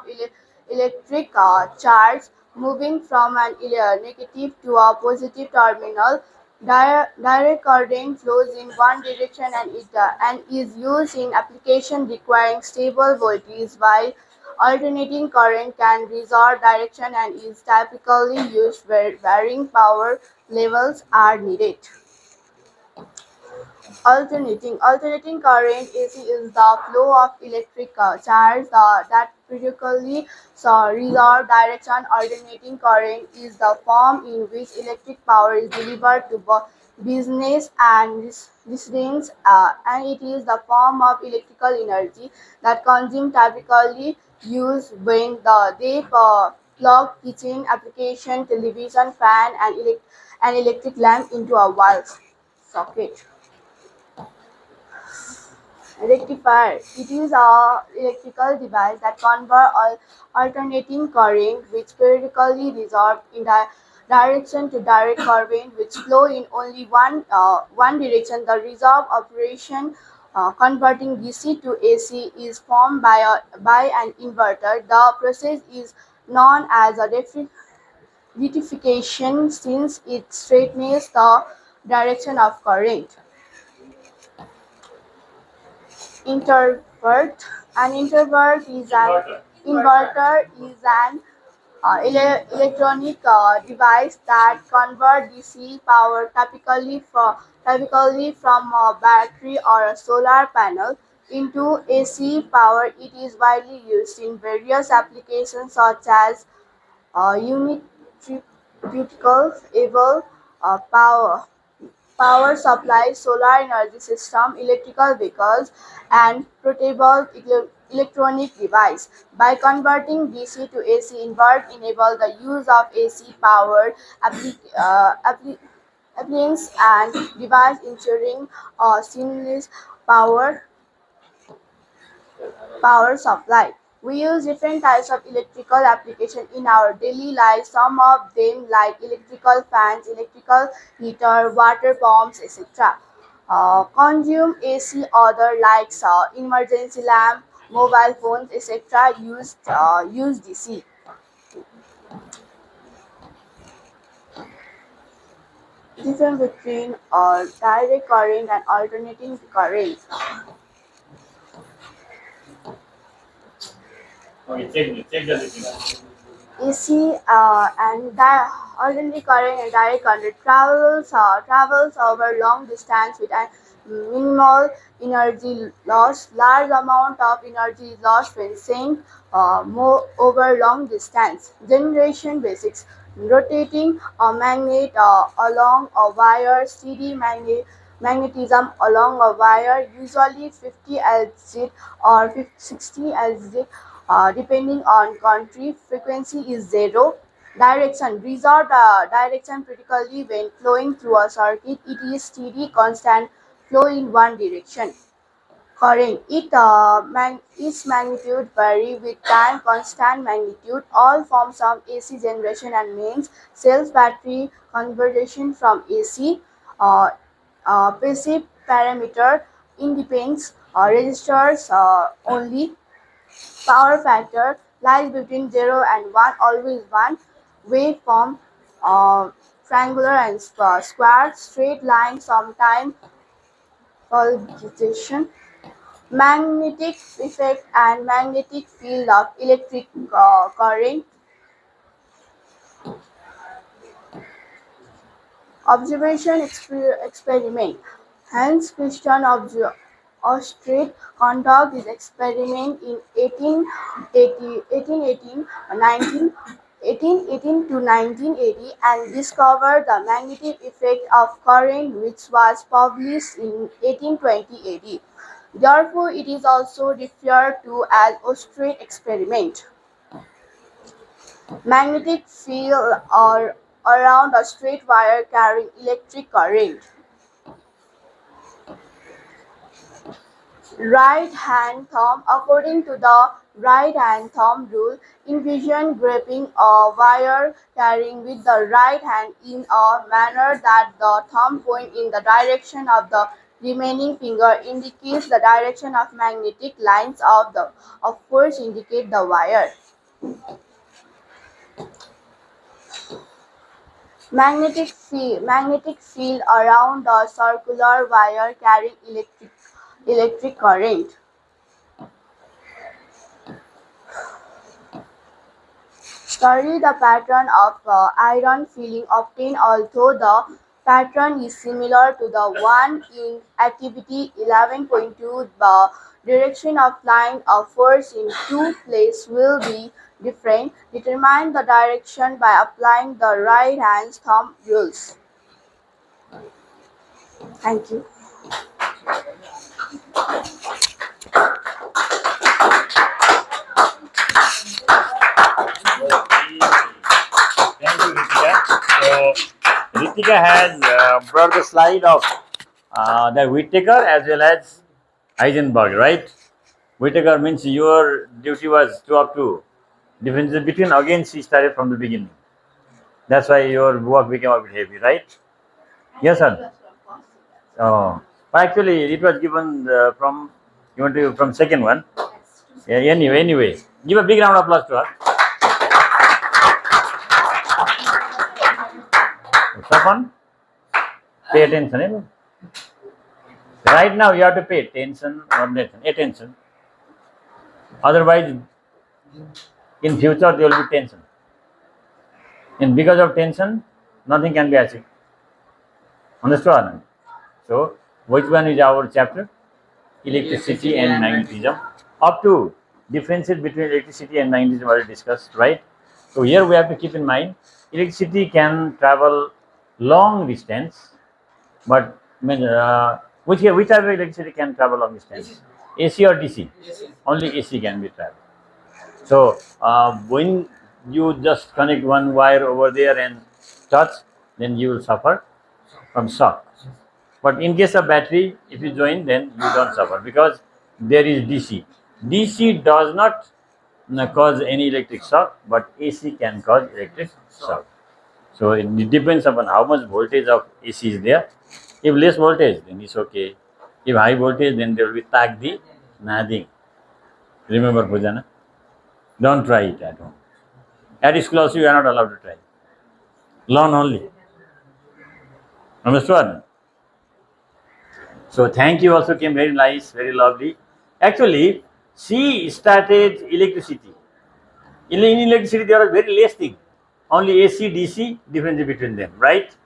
electric charge moving from an negative to a positive terminal. Direct current flows in one direction, and is used in application requiring stable voltage, while alternating current can resolve direction and is typically used where varying power levels are needed. Alternating current (AC) is the flow of electric charge that periodically resolve direction. Alternating current is the form in which electric power is delivered to both business and residents, and it is the form of electrical energy that consumed typically used when they plug kitchen application, television, fan, and electric lamp into a wall socket. Rectifier. It is a electrical device that converts alternating current, which periodically resolve in direction, to direct current, which flow in only one direction. The resolve operation, converting DC to AC, is formed by an inverter. The process is known as a rectification, since it straightens the direction of current. Introvert. An introvert is an inverter is an electronic device that converts DC power, typically from a battery or a solar panel, into AC power. It is widely used in various applications such as unit critical able power supply, solar energy system, electrical vehicles, and portable electronic device. By converting DC to AC, invert enable the use of AC powered appliance and device ensuring seamless power supply. We use different types of electrical application in our daily life. Some of them like electrical fans, electrical heater, water pumps, etc. Consume AC, other like emergency lamp, mobile phones, etc. Use DC. Difference between direct current and alternating current. Okay, check the difference. AC and ordinary current and direct current travels over long distance with a minimal energy loss. Large amount of energy is lost when sent more over long distance. Generation basics: rotating a magnet along a wire, steady magnetism along a wire, usually 50 Lz or 60 Lz, depending on country. Frequency is zero. Direction: resort direction critically when flowing through a circuit. It is steady, constant flow in one direction. Current: its magnitude vary with time. Constant magnitude. All forms of AC generation and mains, cells, battery conversion from AC. Uh, Passive parameter independence registers only. Power factor lies between 0 and 1, always 1. Waveform: triangular and square, straight line, sometime pulsation. Magnetic effect and magnetic field of electric current. Observation experiment. Hans Christian Oersted conducted his experiment in 1818 to 1980 and discovered the magnetic effect of current, which was published in 1820 AD. Therefore, it is also referred to as Oersted experiment. Magnetic field or around a straight wire carrying electric current. Right hand thumb. According to the right hand thumb rule, envision gripping a wire carrying with the right hand in a manner that the thumb point in the direction of the remaining finger indicates the direction of magnetic lines of force indicate the wire. Magnetic field around a circular wire carrying electric current. Study the pattern of iron filling obtained, although the pattern is similar to the one in activity 11.2. The direction of line of force in two places will be different. Determine the direction by applying the right hand thumb rules. Thank you. Thank you, Ritika. So, Ritika has brought the slide of the Whittaker as well as Heisenberg, right? Whittaker means your duty was 2 up to differences between, again she started from the beginning. That's why your work became a bit heavy, right? Yes, sir. Oh, but actually it was given from you want to from second one. Yeah, anyway, give a big round of applause to her. Someone pay attention. Right now you have to pay attention or attention. Otherwise, in future there will be tension. And because of tension, nothing can be achieved. Understood? So, which one is our chapter? Electricity and magnetism. Up to differences between electricity and magnetism already discussed, right? So here we have to keep in mind electricity can travel long distance, but which type of electricity can travel long distance? AC or DC? Only AC can be traveled. So when you just connect one wire over there and touch, then you will suffer from shock. But in case of battery, if you join, then you don't suffer because there is DC. DC does not cause any electric shock, but AC can cause electric shock. So it depends upon how much voltage of AC is there. If less voltage, then it's okay. If high voltage, then there will be tagdi, nothing. Remember, Pujana? Don't try it at home. At school also, you are not allowed to try. Learn only. Understood? So thank you also came very nice, very lovely. Actually, she started electricity. In electricity, there are very less things. Only AC, DC, difference between them, right?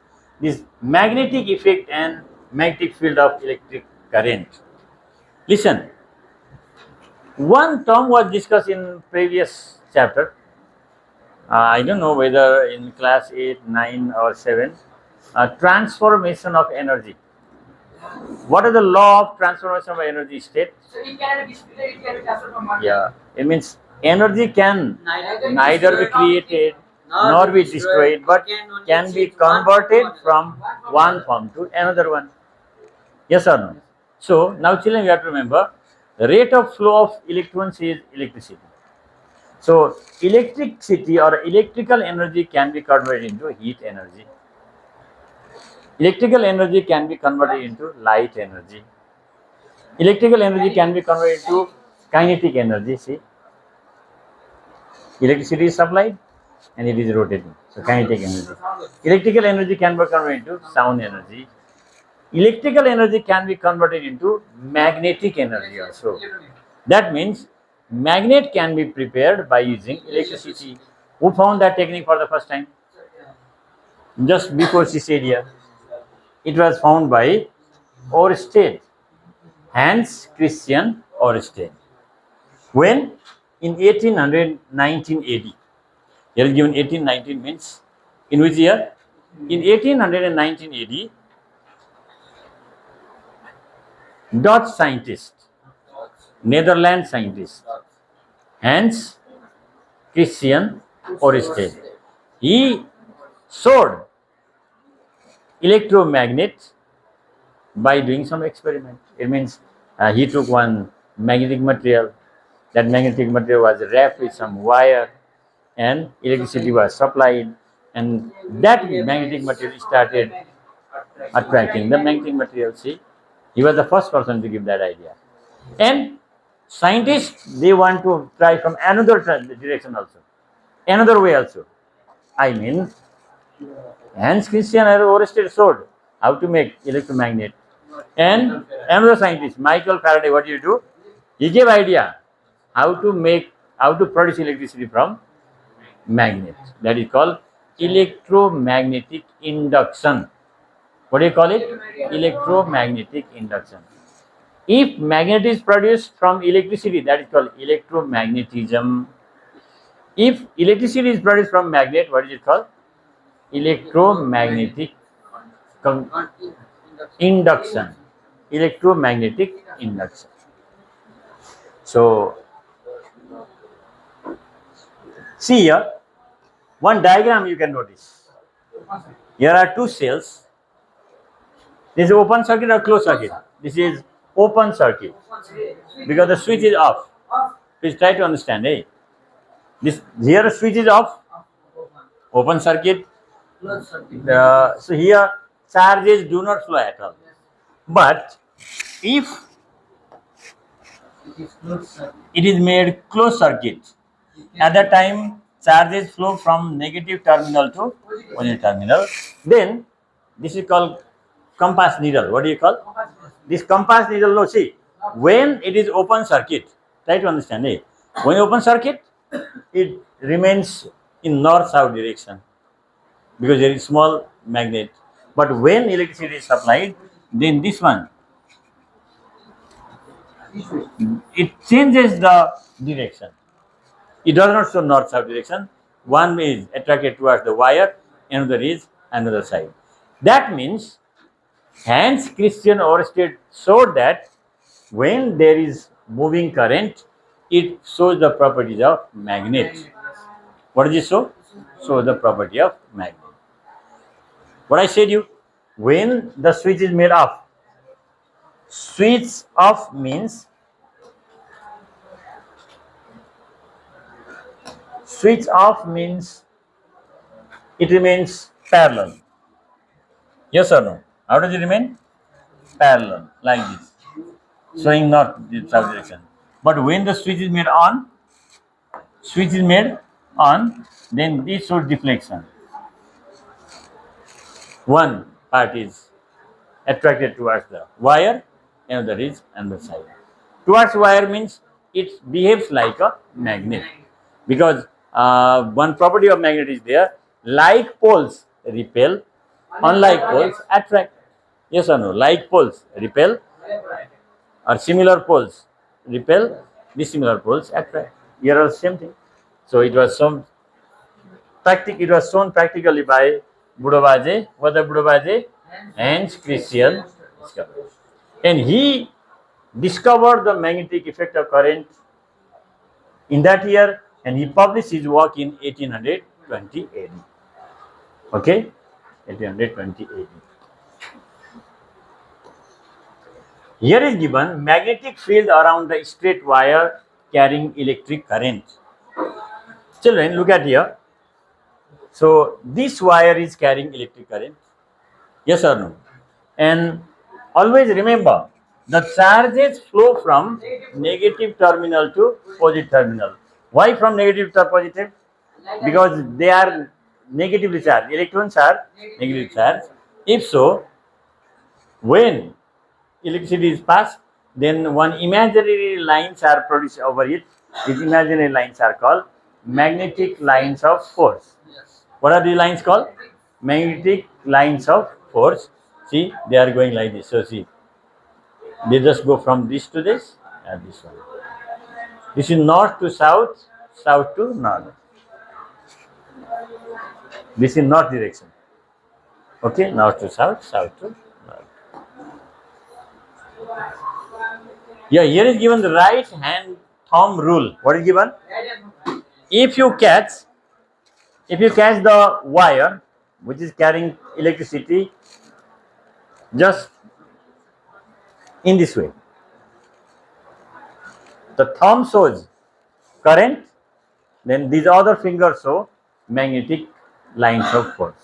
This magnetic effect and magnetic field of electric current. Listen, one term was discussed in previous chapter. I don't know whether in class 8, 9 or 7. Transformation of energy. What is the law of transformation of energy state? So it can be displayed, it can be transferred from one. Yeah, it means energy can neither be created nor be destroyed, but can be converted from one form to another one. Yes or no? So now children, you have to remember the rate of flow of electrons is electricity. So electricity or electrical energy can be converted into heat energy. Electrical energy can be converted into light energy. Electrical energy can be converted into kinetic energy. See, electricity is supplied and it is rotating. So kinetic energy. Electrical energy can be converted into sound energy. Electrical energy can be converted into magnetic energy also. That means magnet can be prepared by using electricity. Who found that technique for the first time? Just before she said here. It was found by Oersted, Hans Christian Oersted. When? In 1900 AD. Here is given 1819 means in which year? In 1819 AD, Dutch scientist, Netherlands scientist, Hans Christian Oersted. He showed electromagnet by doing some experiment. It means he took one magnetic material. That magnetic material was wrapped with some wire and electricity was supplied, and that magnetic material started attracting the magnetic material. See, he was the first person to give that idea. And scientists, they want to try from another direction also, another way also. I mean, Hans Christian Oersted showed how to make electromagnet. And another scientist, Michael Faraday, what did he do? He gave idea how to produce electricity from magnet. That is called electromagnetic induction. What do you call it? Electromagnetic induction. If magnet is produced from electricity, that is called electromagnetism. If electricity is produced from magnet, what is it called? Electromagnetic induction. Electromagnetic induction. So, see here, one diagram you can notice. Here are two cells. This is open circuit or closed circuit? This is open circuit because the switch is off. Please try to understand. This here the switch is off. Open circuit. So here charges do not flow at all. But if it is made closed circuit, at that time charges flow from negative terminal to positive terminal. Then this is called compass needle. What do you call? This compass needle, no, see, when it is open circuit, try to understand. When open circuit, it remains in north-south direction because there is small magnet. But when electricity is supplied, then this one, it changes the direction. It does not show north-south direction. One is attracted towards the wire, another is another side. That means Hans Christian Oersted showed that when there is moving current, it shows the properties of magnet. What does it show? Show the property of magnet. What I said you, when the switch is made off, switch off means it remains parallel. Yes or no? How does it remain? Parallel, like this, showing not the south direction. But when the switch is made on, then this shows deflection. One part is attracted towards the wire, another is on the side. Towards wire means it behaves like a magnet, because one property of magnet is there: like poles repel, unlike poles attract. Yes or no? Like poles repel, or similar poles repel, dissimilar poles attract. Here are the same thing. So it was shown practically by Budobaje. What the Budobaje? Hans Christian discovered. And he discovered the magnetic effect of current in that year, and he published his work in 1820 AD. Okay? 1820 AD. Here is given magnetic field around the straight wire carrying electric current. Children, look at here. So this wire is carrying electric current. Yes or no? And always remember, the charges flow from negative terminal to positive terminal. Why from negative to positive? Because they are negatively charged. Electrons are negatively charged. If so, when electricity is passed, then one imaginary lines are produced over it. These imaginary lines are called magnetic lines of force. What are the lines called? Magnetic lines of force. See, they are going like this. So see, they just go from this to this and this one. This is north to south, south to north. This is north direction. Okay, north to south, south to north. Yeah, here is given the right hand thumb rule. What is given? If you catch the wire which is carrying electricity just in this way, the thumb shows current, then these other fingers show magnetic lines of force.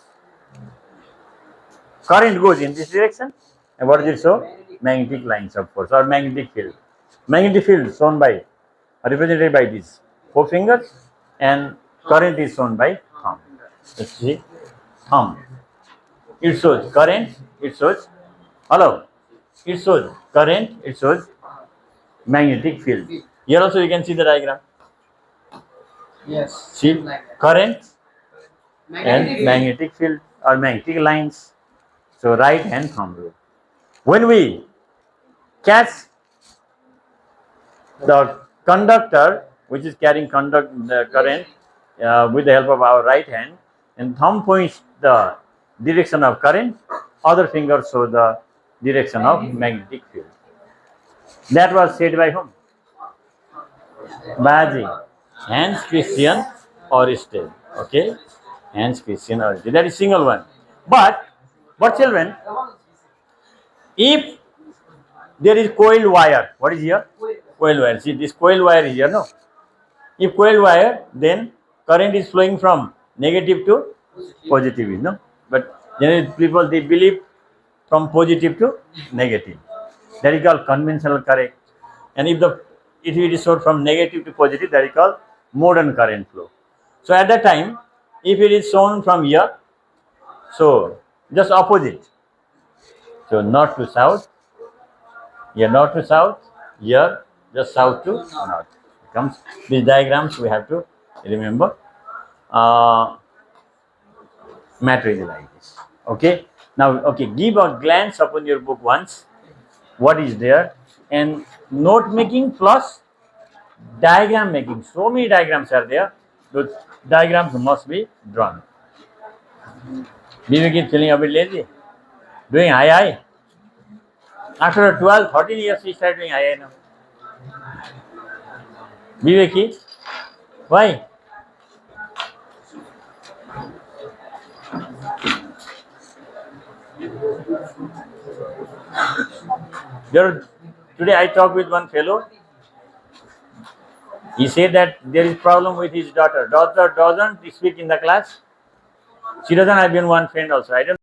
Current goes in this direction, and what does it show? Magnetic lines of force or magnetic field. Magnetic field shown by, represented by these 4 fingers, and current is shown by thumb. Let's see, thumb. It shows current, it shows, it shows current, it shows magnetic field. Here also you can see the diagram. Yes. See, current Magnetic and magnetic field or magnetic lines. So right hand thumb rule. When we catch the conductor which is carrying the current with the help of our right hand, and thumb points the direction of current, other fingers show the direction of magnetic field. That was said by whom? Baje, Hans Christian Ørsted. Okay, Hans Christian Ørsted. That is single one. But children, if there is coiled wire, what is here? Coiled wire. See, this coiled wire is here, no? If coiled wire, then current is flowing from negative to positive, no? But generally people, they believe from positive to negative. That is called conventional current. And if it is shown from negative to positive, that is called modern current flow. So at that time, if it is shown from here, so just opposite. So north to south, here north to south, here just south to north. Comes these diagrams we have to remember. Matter is like this. Okay. Now, okay, give a glance upon your book once. What is there? And note making plus diagram making. So many diagrams are there. Those diagrams must be drawn. Vivek is feeling a bit lazy. Doing II. After 12, 13 years, he started doing II now. Viveki, why? Today I talked with one fellow. He said that there is problem with his daughter. Daughter doesn't speak in the class. She doesn't have been one friend also. I don't